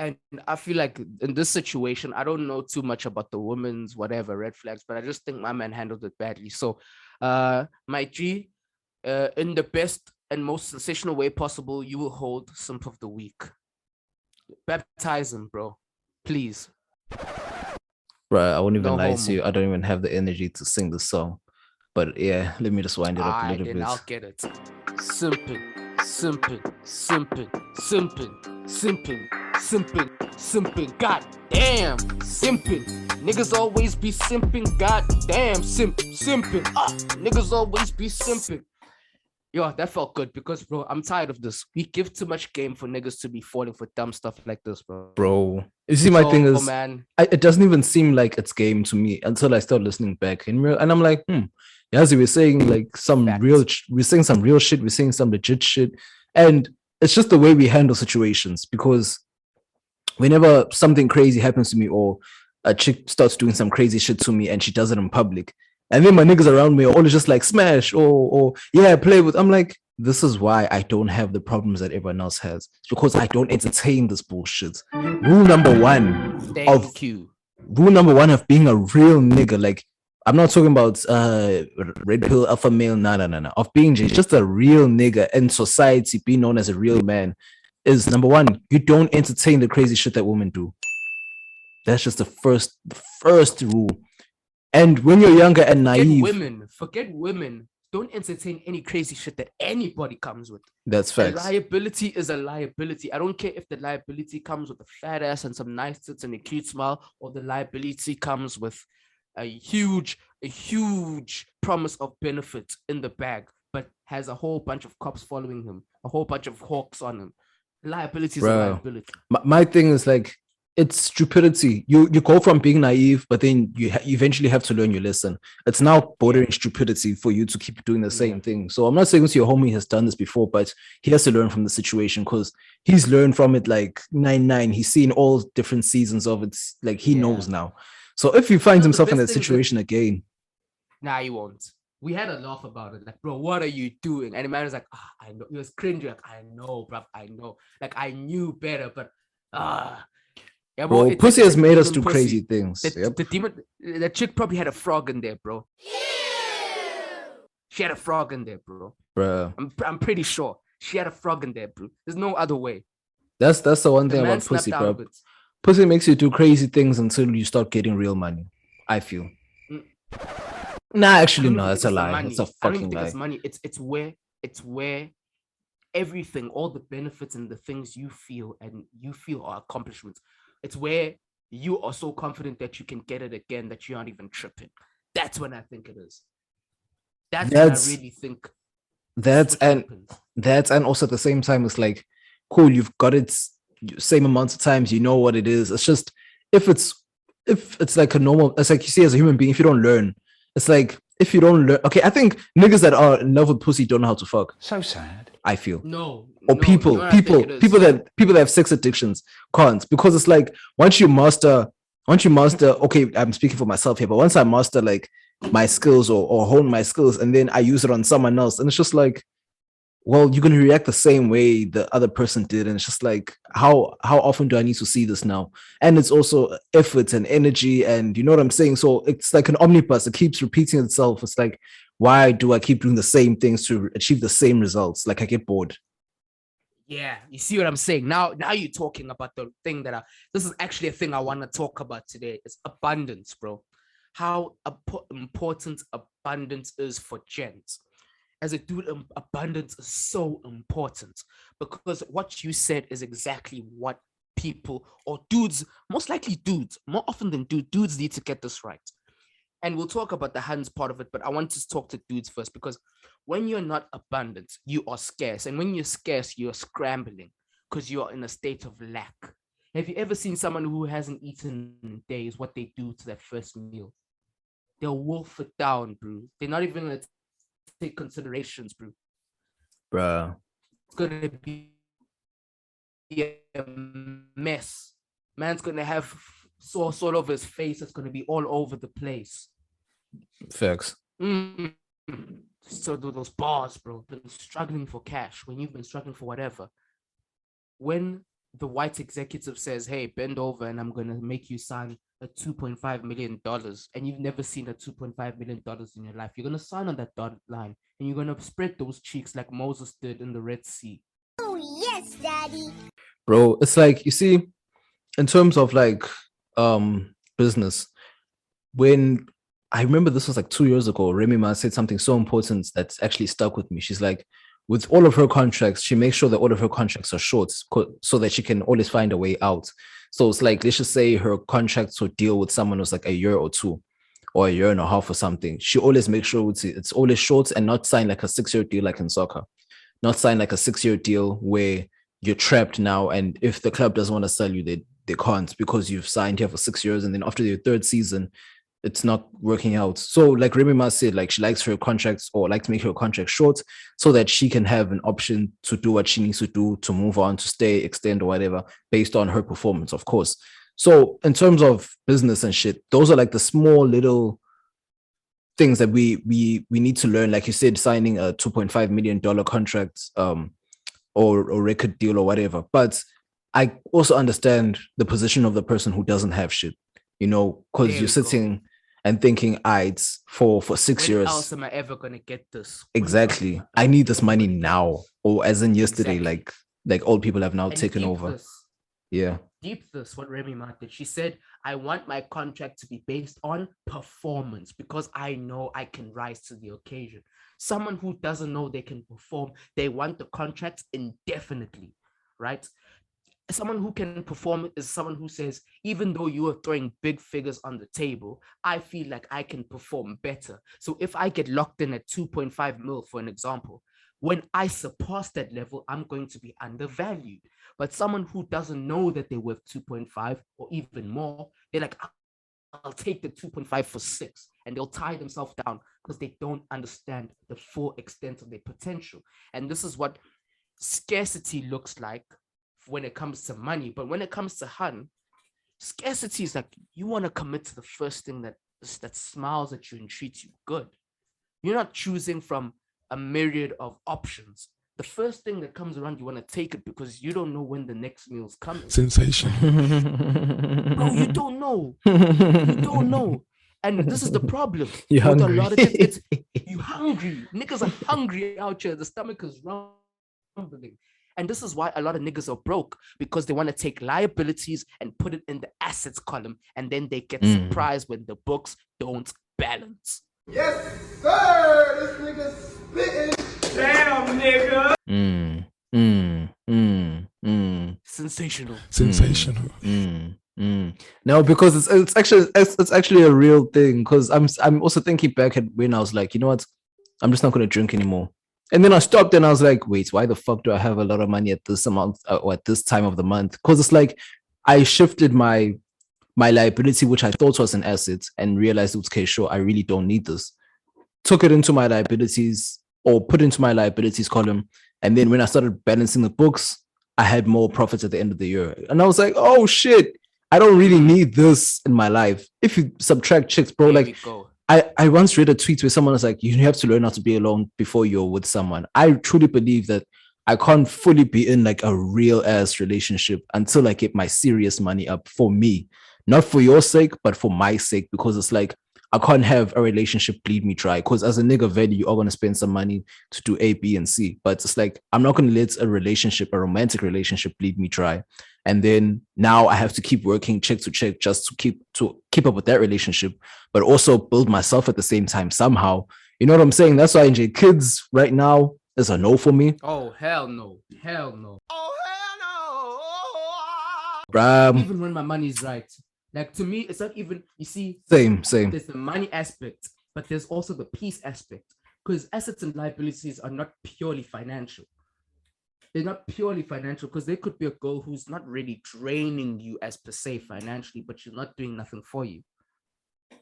And I feel like in this situation, I don't know too much about the women's whatever red flags, but I just think my man handled it badly. So, my G, in the best and most sensational way possible, you will hold Simp of the Week. Baptize him, bro. Please. Bro, I won't even lie to you. I don't even have the energy to sing the song. But yeah, let me just wind it up a little bit. I'll get it. Simping. God damn, simping. Niggas always be simping. God damn, simping. Niggas always be simping. Yo, that felt good because, bro, I'm tired of this. We give too much game for niggas to be falling for dumb stuff like this, bro. Bro, you see, my thing is, man, it doesn't even seem like it's game to me until I start listening back and I'm like, as we're saying like we're saying some real shit, we're saying some legit shit, and it's just the way we handle situations. Because whenever something crazy happens to me or a chick starts doing some crazy shit to me and she does it in public, and then my niggas around me are always just like smash or yeah, play with. I'm like, this is why I don't have the problems that everyone else has. It's because I don't entertain this bullshit. Rule number one Thank you. Rule number one of being a real nigga, like I'm not talking about red pill alpha male, no. Of being just a real nigga in society, being known as a real man, is number one, you don't entertain the crazy shit that women do. That's just the first rule. And when you're younger and naive, forget women. Don't entertain any crazy shit that anybody comes with. That's facts. A liability is a liability. I don't care if the liability comes with a fat ass and some nice tits and a cute smile, or the liability comes with a huge promise of benefit in the bag, but has a whole bunch of cops following him, a whole bunch of hawks on him. Liability is a liability. My thing is like, it's stupidity. You go from being naive, but then you eventually have to learn your lesson. It's now bordering stupidity for you to keep doing the same thing. So I'm not saying your homie has done this before, but he has to learn from the situation because he's learned from it like 9-9. He's seen all different seasons of it. Like he knows now. So if he finds himself in that situation again, nah, he won't. We had a laugh about it. Like, bro, what are you doing? And the man was like, I know. He was cringing. Like, I know, bro. I know. Like, I knew better, but yeah, bro, pussy has made us do crazy things. The chick probably had a frog in there, bro. She had a frog in there, bro. I'm pretty sure she had a frog in there, bro. There's no other way. That's the one thing about pussy, bro. Pussy makes you do crazy things until you start getting real money, I feel. Nah, actually, no, that's a lie. It's a fucking lie. It's money. It's where everything, all the benefits and the things you feel are accomplishments. It's where you are so confident that you can get it again that you aren't even tripping. That's when I think it is. That's when I really think. And also at the same time, it's like, cool, you've got it same amount of times, you know what it is. It's just if it's like a normal, it's like you see as a human being, if you don't learn, it's like if you don't learn. Okay, I think niggas that are in love with pussy don't know how to fuck. So sad. I feel. Or people that have sex addictions can't, because it's like once you master, okay, I'm speaking for myself here, but once I master like my skills or hone my skills and then I use it on someone else, and it's just like, well, you're going to react the same way the other person did. And it's just like, how often do I need to see this now? And it's also effort and energy, and you know what I'm saying? So it's like an omnibus. It keeps repeating itself. It's like, why do I keep doing the same things to achieve the same results? Like I get bored. Yeah, you see what I'm saying? Now you're talking about the thing this is actually a thing I want to talk about today. It's abundance, bro. How important abundance is for gents. As a dude, abundance is so important because what you said is exactly what people or dudes, most likely dudes, more often than dudes need to get this right. And we'll talk about the hands part of it, but I want to talk to dudes first, because when you're not abundant, you are scarce. And when you're scarce, you're scrambling because you're in a state of lack. Have you ever seen someone who hasn't eaten in days, what they do to their first meal? They'll wolf it down, bro. They're not even going to take considerations, bro. Bruh. It's going to be a mess. Man's going to have sauce all over his face. It's going to be all over the place. Facts. So those bars, bro, been struggling for cash when you've been struggling for whatever. When the white executive says, hey, bend over and I'm going to make you sign a $2.5 million, and you've never seen a $2.5 million in your life, you're going to sign on that dotted line and you're going to spread those cheeks like Moses did in the Red Sea. Oh, yes, Daddy. Bro, it's like, you see, in terms of like business, when I remember this was like 2 years ago, Remy Ma said something so important that's actually stuck with me. She's like, with all of her contracts, she makes sure that all of her contracts are short so that she can always find a way out. So it's like, let's just say her contracts or deal with someone was like a year or two or a year and a half or something. She always makes sure it's always short and not sign like a 6-year deal like in soccer. Not sign like a 6-year deal where you're trapped now, and if the club doesn't want to sell you, they can't, because you've signed here for 6 years, and then after your third season, it's not working out. So like Remy Ma said, like she likes her contracts or like to make her contract short so that she can have an option to do what she needs to do to move on, to stay, extend or whatever based on her performance, of course. So in terms of business and shit, those are like the small little things that we need to learn. Like you said, signing a $2.5 million contract, or record deal or whatever. But I also understand the position of the person who doesn't have shit, because There you're we sitting and thinking, it's for 6 When years. else am I ever gonna get this? Exactly. I need this money now, or as in yesterday, Exactly. like old people have now And taken deep over. this, Yeah. deep this, what Remy Ma did. She said, I want my contract to be based on performance because I know I can rise to the occasion. Someone who doesn't know they can perform, they want the contract indefinitely, right? Someone who can perform is someone who says, even though you are throwing big figures on the table, I feel like I can perform better. So if I get locked in at 2.5 mil, for an example, when I surpass that level, I'm going to be undervalued. But someone who doesn't know that they're worth 2.5 or even more, they're like, I'll take the 2.5 for 6, and they'll tie themselves down because they don't understand the full extent of their potential. And this is what scarcity looks like when it comes to money. But when it comes to hun, scarcity is like you want to commit to the first thing that smiles at you and treats you good. You're not choosing from a myriad of options. The first thing that comes around, you want to take it because you don't know when the next meal's coming. Sensation. Bro, you don't know. You don't know. And this is the problem. You're with hungry. a lot of things. You hungry. Niggas are hungry out here. The stomach is rumbling. And this is why a lot of niggas are broke, because they want to take liabilities and put it in the assets column, and then they get surprised when the books don't balance. Yes, sir. This nigga spitting. Damn, nigga. Sensational. No, because it's actually a real thing. Because I'm also thinking back at when I was like, you know what, I'm just not gonna drink anymore. And then I stopped and I was like, wait, why the fuck do I have a lot of money at this amount or at this time of the month? Because it's like I shifted my liability, which I thought was an asset, and realized, okay, sure, I really don't need this. Took it into my liabilities, or put into my liabilities column. And then when I started balancing the books, I had more profits at the end of the year. And I was like, oh shit, I don't really need this in my life. If you subtract chicks, bro, There like we go. I once read a tweet where someone was like, you have to learn how to be alone before you're with someone. I truly believe that I can't fully be in like a real ass relationship until I get my serious money up for me. Not for your sake, but for my sake, because it's like I can't have a relationship bleed me dry. Because as a nigga value, you are gonna spend some money to do A, B, and C. But it's like I'm not gonna let a romantic relationship bleed me dry. And then now I have to keep working check to check just to keep up with that relationship, but also build myself at the same time somehow. You know what I'm saying? That's why NJ kids right now is a no for me. Oh, hell no. Hell no. Bruh. Even when my money's right. Like, to me, it's not even, you see, Same. there's the money aspect, but there's also the peace aspect. Because assets and liabilities are not purely financial. They're not purely financial, because there could be a girl who's not really draining you as per se financially, but she's not doing nothing for you.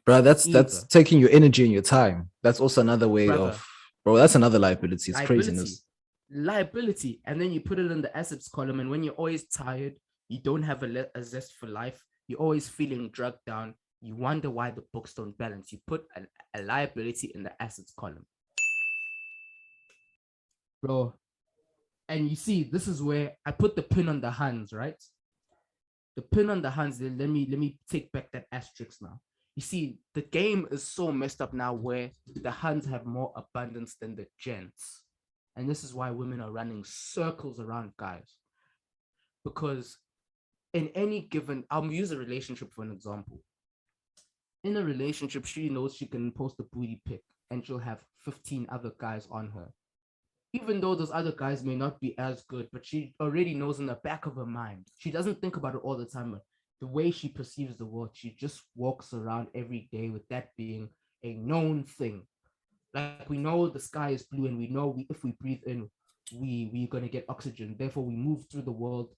Bro, that's taking your energy and your time. That's also another way that's another liability. It's craziness. Liability. And then you put it in the assets column, and when you're always tired, you don't have a zest for life, you're always feeling drugged down, you wonder why the books don't balance. You put a liability in the assets column. Bro. And you see, this is where I put the pin on the hands, right? The pin on the hands. Let me take back that asterisk now. You see, the game is so messed up now where the hands have more abundance than the gents. And this is why women are running circles around guys. Because in any given, I'll use a relationship for an example. In a relationship, she knows she can post a booty pic and she'll have 15 other guys on her. Even though those other guys may not be as good, but she already knows in the back of her mind. She doesn't think about it all the time, but the way she perceives the world, she just walks around every day with that being a known thing. Like, we know the sky is blue, and we know if we breathe in, we're going to get oxygen. Therefore, we move through the world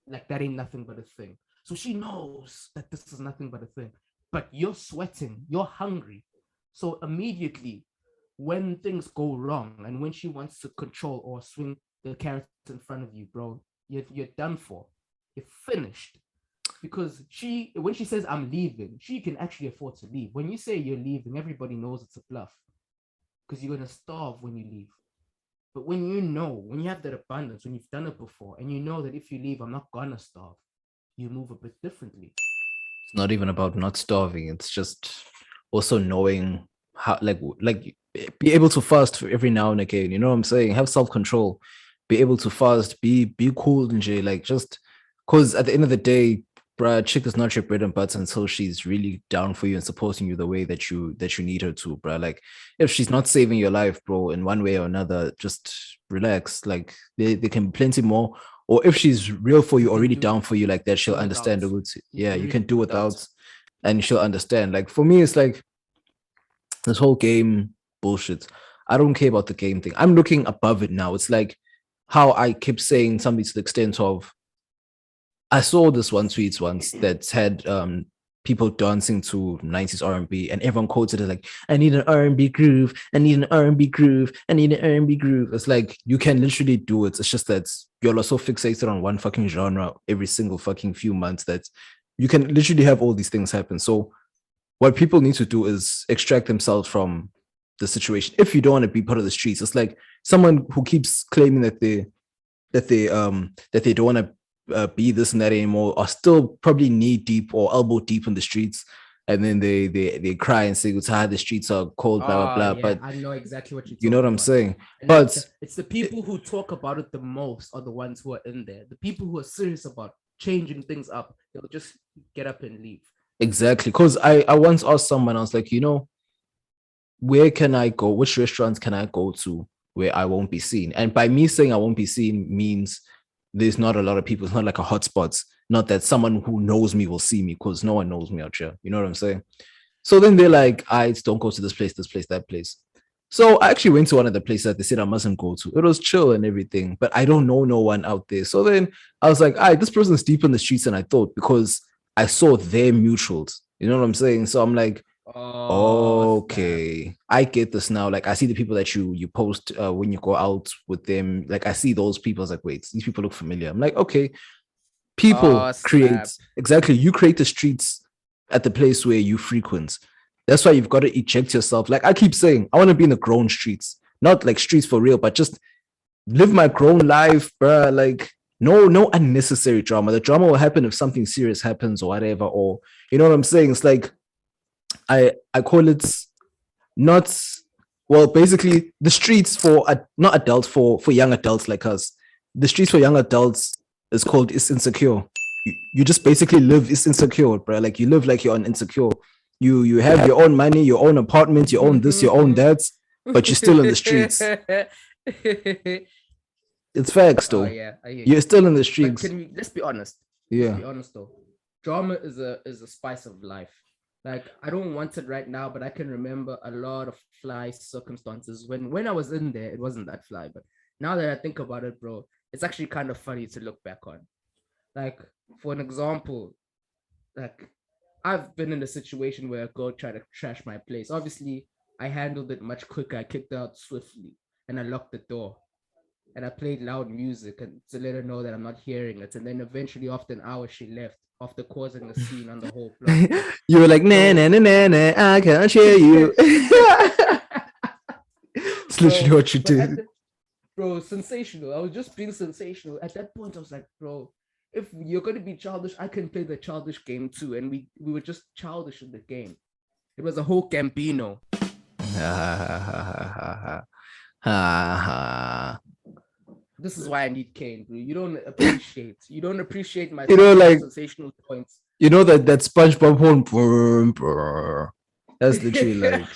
like that ain't nothing but a thing. So she knows that this is nothing but a thing. But you're sweating, you're hungry. So immediately, when things go wrong and when she wants to control or swing the carrot in front of you, bro, you're done for. You're finished. because when she says I'm leaving, she can actually afford to leave. When you say you're leaving, everybody knows it's a bluff because you're gonna starve when you leave. But when you have that abundance, when you've done it before, and you know that if you leave, I'm not gonna starve, you move a bit differently. It's not even about not starving. It's just also knowing how, like be able to fast for every now and again. You know what I'm saying? Have self-control. Be able to fast. Be cool and Jay. Like just because at the end of the day, bruh, chick is not your bread and butter until she's really down for you and supporting you the way that you need her to, bruh. Like if she's not saving your life, bro, in one way or another, just relax. Like there can be plenty more. Or if she's real for you or really down for you like that, she'll understand the roots. Yeah, you can do without and she'll understand. Like for me, it's like this whole game bullshit. I don't care about the game thing. I'm looking above it now. It's like how I kept saying something to the extent of I saw this one tweet once that had people dancing to 90s R&B and everyone quoted it like, I need an R&B groove, I need an R&B groove, I need an R&B groove. It's like you can literally do it. It's just that you're so fixated on one fucking genre every single fucking few months that you can literally have all these things happen. So what people need to do is extract themselves from the situation. If you don't want to be part of the streets, it's like someone who keeps claiming that they don't want to be this and that anymore are still probably knee deep or elbow deep in the streets, and then they cry and say the streets are cold, blah blah blah. Yeah, but I know exactly what you know what I'm about. saying. And but it's the people who talk about it the most are the ones who are in there. The people who are serious about changing things up, they'll just get up and leave. Exactly, because I once asked someone, I was like, where can I go? Which restaurants can I go to where I won't be seen? And by me saying I won't be seen means there's not a lot of people. It's not like a hotspot. Not that someone who knows me will see me, because no one knows me out here. You know what I'm saying? So then they're like, I don't go to this place, that place. So I actually went to one of the places that they said I mustn't go to. It was chill and everything, but I don't know no one out there. So then I was like, all right, this person's deep in the streets than I thought because I saw their mutuals. You know what I'm saying? So I'm like, okay, I get this now. Like I see the people that you post when you go out with them. Like I see those people. I was like, wait, these people look familiar. I'm like, okay, people create exactly. You create the streets at the place where you frequent. That's why you've got to eject yourself. Like I keep saying, I want to be in the grown streets, not like streets for real, but just live my grown life, bruh. Like no unnecessary drama. The drama will happen if something serious happens or whatever. Or you know what I'm saying? It's like I call it not basically the streets for not adults for young adults like us. The streets for young adults is called Is Insecure. You just basically live Is Insecure, bro. Like you live like you're on Insecure. You have your own money, your own apartment, you own this, you own that, but you're still in the streets. It's facts though. Yeah, you're still in the streets. Let's be honest. Yeah. Let's be honest though. Drama is a spice of life. Like I don't want it right now, but I can remember a lot of fly circumstances when I was in there. It wasn't that fly, but now that I think about it, bro, it's actually kind of funny to look back on. Like for an example, like I've been in a situation where a girl tried to trash my place. Obviously, I handled it much quicker. I kicked her out swiftly, and I locked the door, and I played loud music and to let her know that I'm not hearing it. And then eventually, after an hour, she left after causing a scene on the whole block. You were like, nah, nah, nah, nah, nah, I can't hear you. It's literally what you do. Bro, sensational. I was just being sensational. At that point, I was like, bro, if you're going to be childish, I can play the childish game too. And we were just childish in the game. It was a whole Gambino. This is why I need K.A.N.E, bro. You don't appreciate my sensational points. You know that SpongeBob horn. That's literally like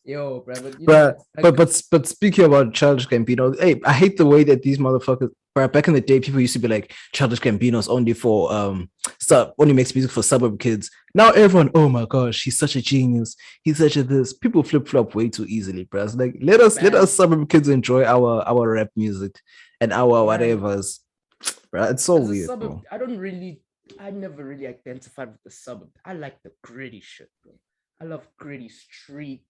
Yo, bro, but speaking about Childish Gambino, hey, I hate the way that these motherfuckers. Back in the day, people used to be like, Childish Gambino's only for only makes music for suburb kids. Now everyone, oh my gosh, he's such a genius. He's such a this. People flip flop way too easily, bro. It's like let us suburb kids enjoy our rap music and our whatevers, bro. It's so weird. Suburb, bro. I never really identified with the suburb. I like the gritty shit, bro. I love gritty street,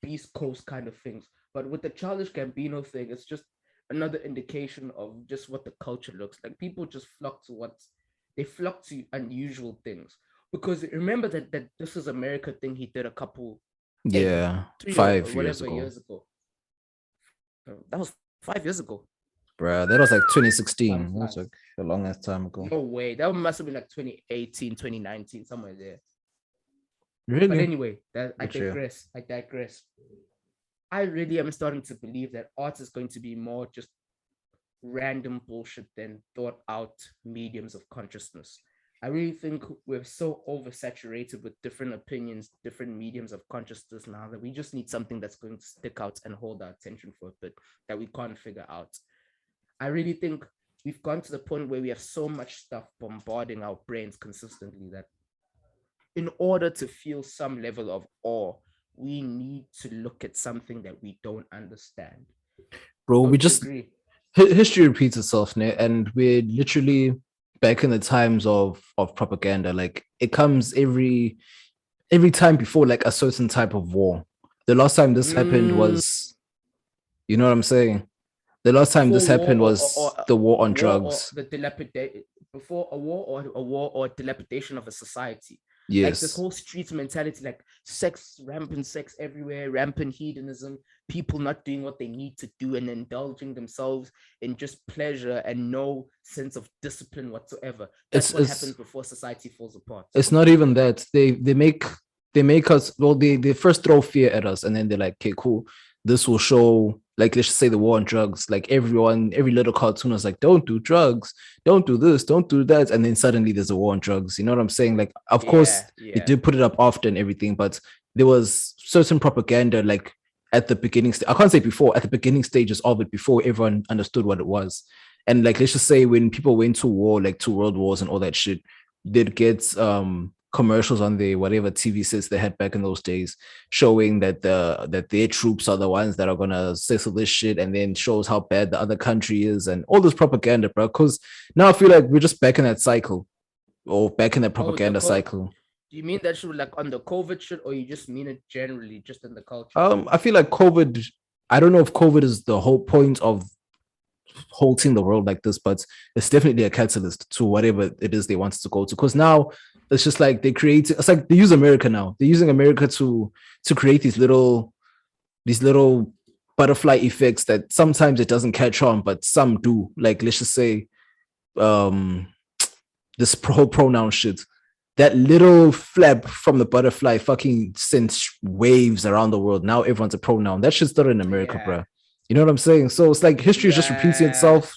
East Coast kind of things. But with the Childish Gambino thing, it's just another indication of just what the culture looks like. People just flock to unusual things. Because remember that this is America thing he did a couple, Yeah, 5 years ago. That was 5 years ago. Bruh, that was like 2016. That was like a long ass time ago. No way. That must have been like 2018, 2019, somewhere there. Really? But anyway, I digress. I really am starting to believe that art is going to be more just random bullshit than thought out mediums of consciousness. I really think we're so oversaturated with different opinions, different mediums of consciousness now that we just need something that's going to stick out and hold our attention for a bit that we can't figure out. I really think we've gone to the point where we have so much stuff bombarding our brains consistently that in order to feel some level of awe, we need to look at something that we don't understand. Bro, we just agree. History repeats itself, and we're literally back in the times of propaganda. Like it comes every time before like a certain type of war. The last time this happened was, you know what I'm saying? The last time this happened was the war on drugs. Before a war or dilapidation of a society. Yes. Like this whole street mentality, like rampant sex everywhere, rampant hedonism, people not doing what they need to do and indulging themselves in just pleasure and no sense of discipline whatsoever. That's what happens before society falls apart. It's not even that. They make us, well, they first throw fear at us and then they're like, okay, cool. This will show, like, let's just say the war on drugs. Like every little cartoon is like, don't do drugs, don't do this, don't do that. And then suddenly there's a war on drugs. You know what I'm saying? Like, of course, it did put it up after and everything, but there was certain propaganda, like at the beginning. I can't say before, at the beginning stages of it, before everyone understood what it was. And like, let's just say when people went to war, like 2 world wars and all that shit, they'd get commercials on the whatever TV sets they had back in those days, showing that their troops are the ones that are gonna settle this shit, and then shows how bad the other country is and all this propaganda, bro. Because now I feel like we're just back in that cycle, or back in that propaganda cycle. Do you mean that shit like on the COVID shit, or you just mean it generally, just in the culture? I feel like COVID. I don't know if COVID is the whole point of halting the world like this, but it's definitely a catalyst to whatever it is they want to go to. Because now it's just like it's like they use America now. They're using America to create these little butterfly effects that sometimes it doesn't catch on, but some do. Like, let's just say this pronoun shit. That little flap from the butterfly fucking sends waves around the world. Now everyone's a pronoun. That shit started in America, bro. You know what I'm saying? So it's like history is just repeating itself.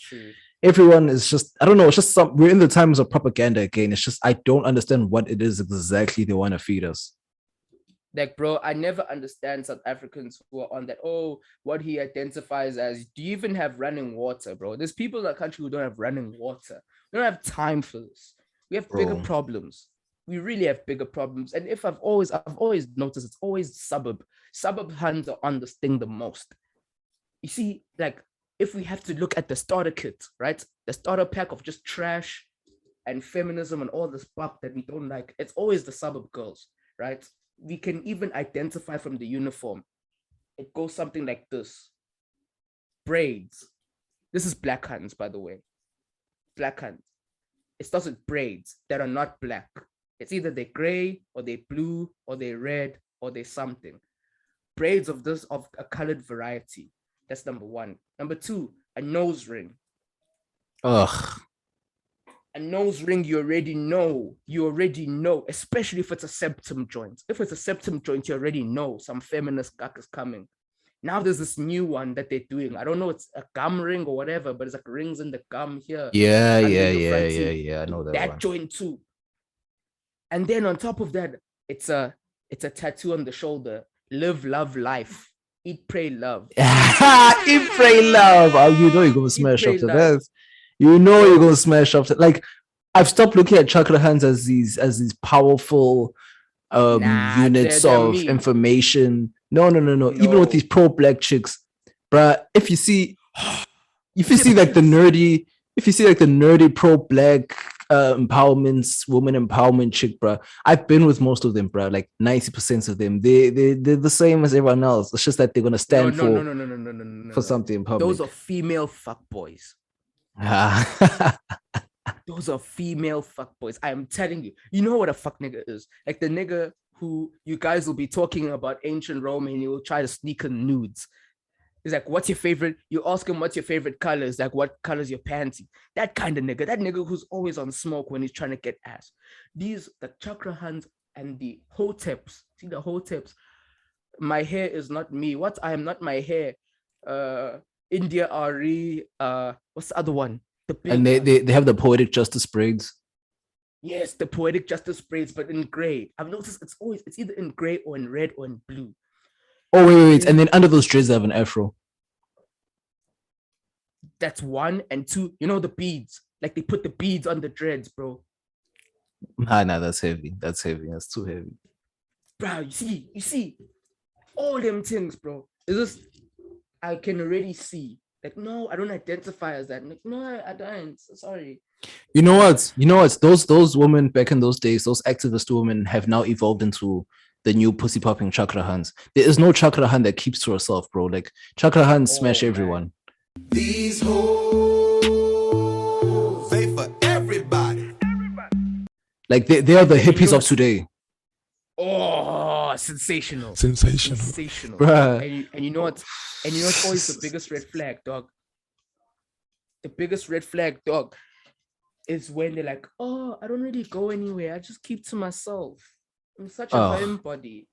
Everyone is just, I don't know, it's just we're in the times of propaganda again. It's just, I don't understand what it is exactly they want to feed us. Like, bro, I never understand South Africans who are on that, what he identifies as, do you even have running water, bro? There's people in that country who don't have running water. We don't have time for this. We have bigger problems. We really have bigger problems. And if I've always noticed, it's always suburb hands are on this thing the most. You see, like, if we have to look at the starter kit, right? The starter pack of just trash and feminism and all this buck that we don't like, it's always the suburb girls, right? We can even identify from the uniform. It goes something like this. Braids. This is black hands, by the way. Black hands. It starts with braids that are not black. It's either they're gray or they're blue or they're red or they're something. Braids of a colored variety. That's number one. Number two, a nose ring. Ugh. A nose ring, you already know, especially if it's a septum joint. If it's a septum joint, you already know some feminist guck is coming. Now there's this new one that they're doing. I don't know, it's a gum ring or whatever, but it's like rings in the gum here. Yeah. I know that one. Joint too. And then on top of that, it's a tattoo on the shoulder. Live, love, life. Eat, pray, love. Eat, pray, love. Oh, you know you're gonna smash up to that. You know you're gonna smash up to, like, I've stopped looking at chakra hands as these powerful units of information. No. Even with these pro-black chicks, bruh. If you see like the nerdy pro-black empowerment, woman empowerment chick, bro. I've been with most of them, bro. Like 90% of them, they're the same as everyone else. It's just that they're gonna stand for something in public. Those are female fuckboys. Those are female fuckboys. I am telling you. You know what a fuck nigga is? Like the nigga who you guys will be talking about ancient Rome and he will try to sneak in nudes. He's like, what's your favorite? You ask him what's your favorite colors, like what color's your panty? That kind of nigga, that nigga who's always on smoke when he's trying to get ass. These, the chakra hands and the hoteps. See the hoteps. My hair is not me. What? I am not my hair. India Ari, what's the other one? And they have the poetic justice braids. Yes, the poetic justice braids, but in gray. I've noticed it's either in gray or in red or in blue. Oh, wait. And then under those dreads, they have an afro. That's one. And two, you know the beads. Like they put the beads on the dreads, bro. Nah, that's heavy. That's heavy. That's too heavy. Bro, you see, all them things, bro. It's just, I can already see. Like, no, I don't identify as that. Like, no, I don't. Sorry. You know what? Those women back in those days, those activist women have now evolved into the new pussy popping chakra hands. There is no chakra hand that keeps to herself, bro. Like chakra hands smash everyone. These hoes, they for everybody. Like they are the hippies of today. Oh, sensational. Bruh. And you know what? And you know what's always the biggest red flag, dog? The biggest red flag, dog, is when they're like, oh, I don't really go anywhere. I just keep to myself. I'm such a homebody.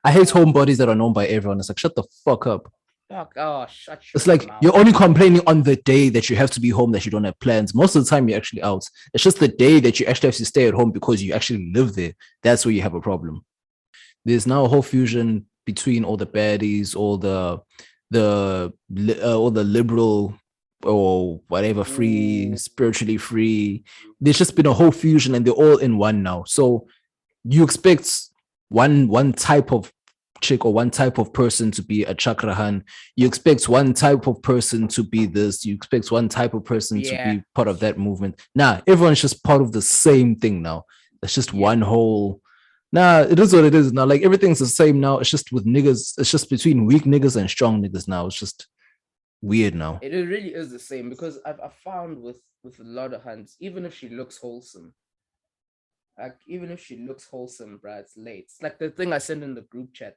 I hate homebodies that are known by everyone. It's like, shut the fuck up. Fuck, shut It's like mouth. You're only complaining on the day that you have to be home, that you don't have plans. Most of the time, you're actually out. It's just the day that you actually have to stay at home because you actually live there. That's where you have a problem. There's now a whole fusion between all the baddies, all the liberal or whatever, free, spiritually free. There's just been a whole fusion, and they're all in one now. So you expect one type of chick or one type of person to be a chakrahan. You expect one type of person to be this. You expect one type of person to be part of that movement. Nah, everyone's just part of the same thing now. It's just one whole. Nah, it is what it is now. Like everything's the same now. It's just with niggas. It's just between weak niggas and strong niggas now. It's just weird now. It really is the same because I've found with a lot of hands, even if she looks wholesome, bruh, it's late. It's like the thing I sent in the group chat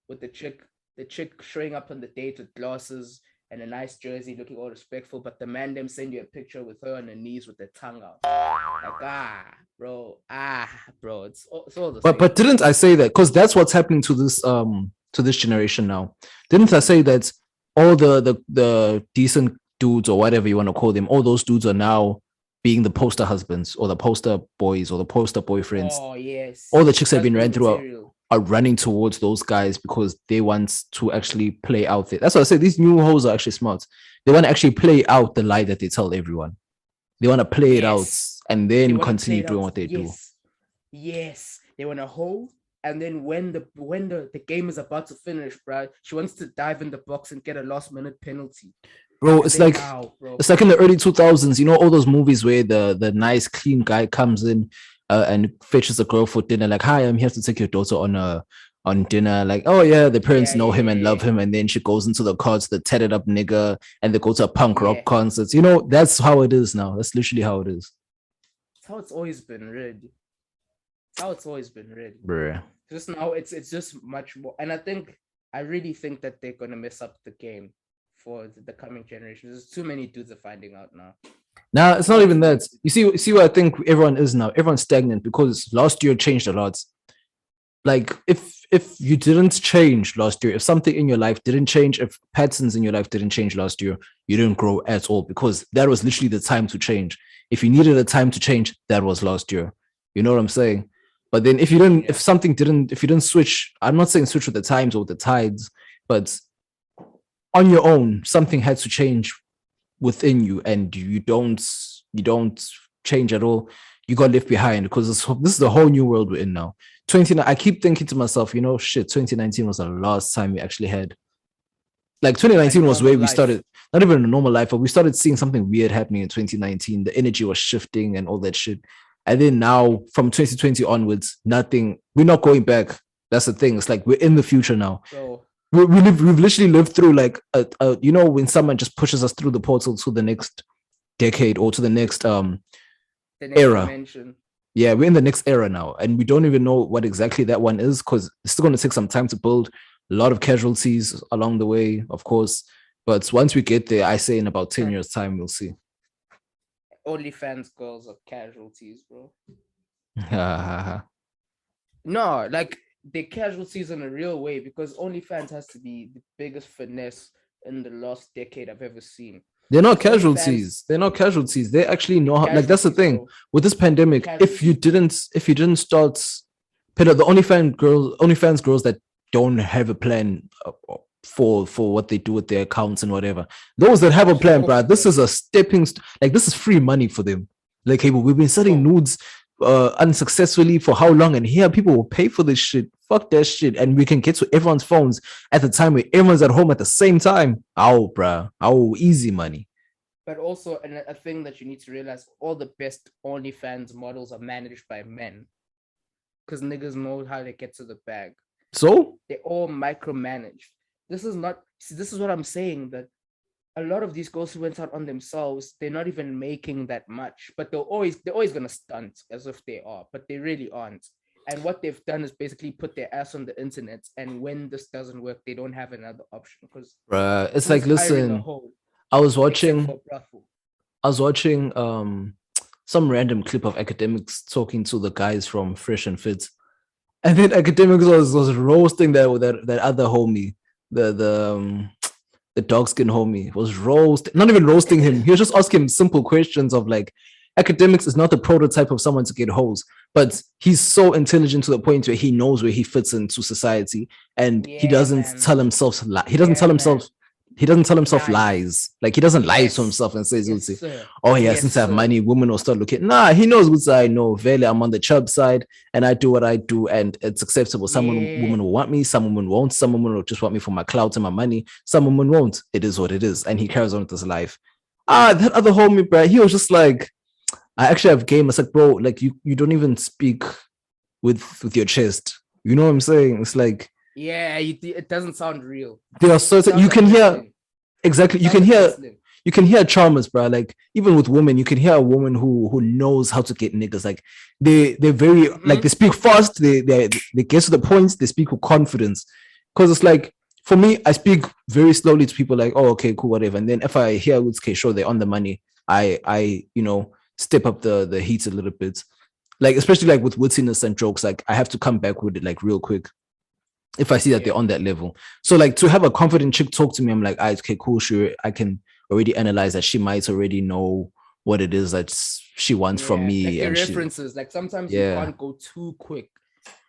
with the chick showing up on the date with glasses and a nice jersey, looking all respectful, but the man them send you a picture with her on her knees with the tongue out. Like, bro, it's all the same. But didn't I say that? Because that's what's happening to this generation now. Didn't I say that all the decent dudes or whatever you want to call them, all those dudes are now being the poster husbands or the poster boys or the poster boyfriends? Oh yes. All the chicks that have been ran through are running towards those guys because they want to actually play out there. That's what I say. These new hoes are actually smart. They want to actually play out the lie that they tell everyone. They want to play it out and then continue doing what they do. Yes, they want to hoe, and then when the game is about to finish, bro, she wants to dive in the box and get a last minute penalty. Bro, it's like in the early 2000s. You know all those movies where the nice clean guy comes in and fetches a girl for dinner. Like, hi, I'm here to take your daughter on dinner. Like, oh yeah, the parents know him and love him, and then she goes into the cards, the tatted up nigga, and they go to a punk rock concerts. You know, that's how it is now. That's literally how it is. It's how it's always been read. Bruh. Just now, it's just much more, and I really think that they're gonna mess up the game for the coming generations. There's too many dudes are finding out now. Now it's not even that. You see what I think everyone is now. Everyone's stagnant because last year changed a lot. Like if you didn't change last year, if something in your life didn't change, if patterns in your life didn't change last year, you didn't grow at all because that was literally the time to change. If you needed a time to change, that was last year. You know what I'm saying? But then if you didn't switch, I'm not saying switch with the times or the tides, but on your own, something had to change within you, and you don't change at all. You got left behind because this is the whole new world we're in now. I keep thinking to myself, 2019 was the last time we actually had Like 2019 Like was where normal we life. started, not even a normal life, but we started seeing something weird happening in 2019. The energy was shifting and all that shit. And then now from 2020 onwards, nothing, we're not going back. That's the thing. It's like we're in the future now. So We've literally lived through like you know, when someone just pushes us through the portal to the next decade or to the next the next era. dimension. Yeah, we're in the next era now, and we don't even know what exactly that one is because it's still going to take some time to build. A lot of casualties along the way, of course. But once we get there, I say in about 10 years' time, we'll see. OnlyFans girls are casualties, bro. Yeah, No, like they're casualties in a real way because OnlyFans has to be the biggest finesse in the last decade I've ever seen. they're not Because casualties. They're not casualties. They actually know how. Like that's the casualties, thing bro. with this pandemic. If you didn't start, Peter, the OnlyFans girls that don't have a plan for what they do with their accounts and whatever. Those that have a plan, bro, this is a like this is free money for them. Like, hey, but we've been selling nudes unsuccessfully for how long, and here people will pay for this shit. Fuck that shit, and we can get to everyone's phones at the time where everyone's at home at the same time. Easy money. But also a thing that you need to realize: all the best OnlyFans models are managed by men, because niggas know how to get to the bag. So they all micromanaged. This is what I'm saying, that a lot of these girls who went out on themselves, they're not even making that much, but they're always gonna stunt as if they are, but they really aren't. And what they've done is basically put their ass on the internet, and when this doesn't work, they don't have another option. Because it's like, listen, I was watching some random clip of academics talking to the guys from Fresh and Fit, and then academics was roasting that other homie, the dog skin homie was not even roasting him. He was just asking him simple questions of like, academics is not the prototype of someone to get hoes, but he's so intelligent to the point where he knows where he fits into society, and he doesn't tell himself lies. Like, he doesn't lie to himself and says, since I have money, women will start looking. Nah, he knows what I know. Really, I'm on the chub side and I do what I do, and it's acceptable. Some women will want me, some women won't. Some women will just want me for my clout and my money. Some women won't. It is what it is. And he carries on with his life. That other homie, bro, he was just like, I actually have game. It's like, bro, like you don't even speak with your chest. You know what I'm saying? It's like, it doesn't sound real. There are certain you can hear exactly. You can hear charmers, bro. Like, even with women, you can hear a woman who knows how to get niggas. Like, they're very like, they speak fast. They get to the points. They speak with confidence. Because it's like, for me, I speak very slowly to people. Like, oh, okay, cool, whatever. And then if I hear okay, sure, they're on the money, I step up the heat a little bit. Like, especially like with wittiness and jokes, like I have to come back with it like real quick if I see that they're on that level. So like, to have a confident chick talk to me, I'm like, okay, cool, sure, I can already analyze that she might already know what it is that she wants from me. Like, and references, like sometimes you can't go too quick.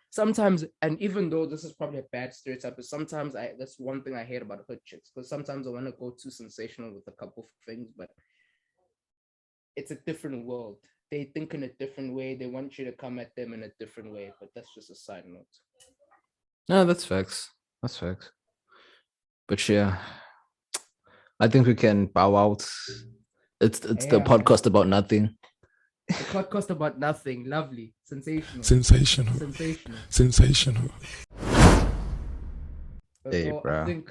Sometimes, and even though this is probably a bad stereotype, but sometimes that's one thing I hate about hood chicks, because sometimes I want to go too sensational with a couple of things, but it's a different world. They think in a different way. They want you to come at them in a different way, but that's just a side note. No, that's facts. But yeah, I think we can bow out. It's the podcast about nothing. The podcast about nothing. Lovely. Sensational. Hey, bro.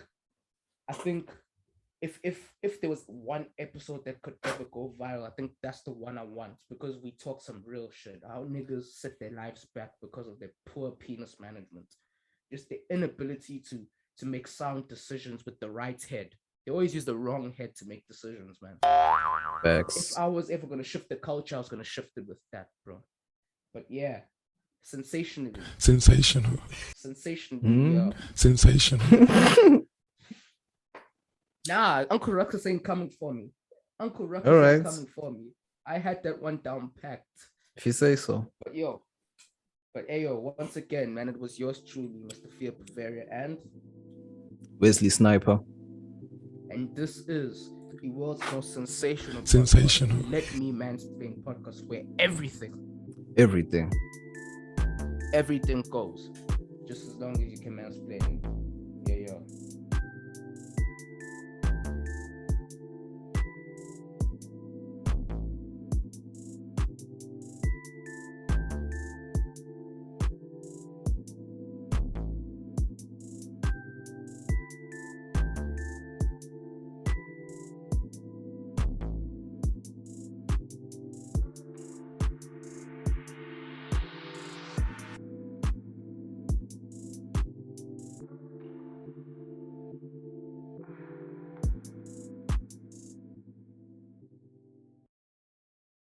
I think if there was one episode that could ever go viral, I think that's the one I want, because we talk some real shit. How niggas set their lives back because of their poor penis management. Just the inability to make sound decisions with the right head. They always use the wrong head to make decisions, man. Facts. If I was ever going to shift the culture, I was going to shift it with that, bro. But yeah, sensationalism. Sensational. Nah, Uncle Ruckus ain't coming for me. Ain't coming for me. I had that one down packed. If you say so. But once again, man, it was yours truly, Mr. Fear Bavaria and Wesley Sniper. And this is the world's most sensational podcast, Let Me Mansplain Podcast, where everything Everything goes. Just as long as you can mansplain. Yeah.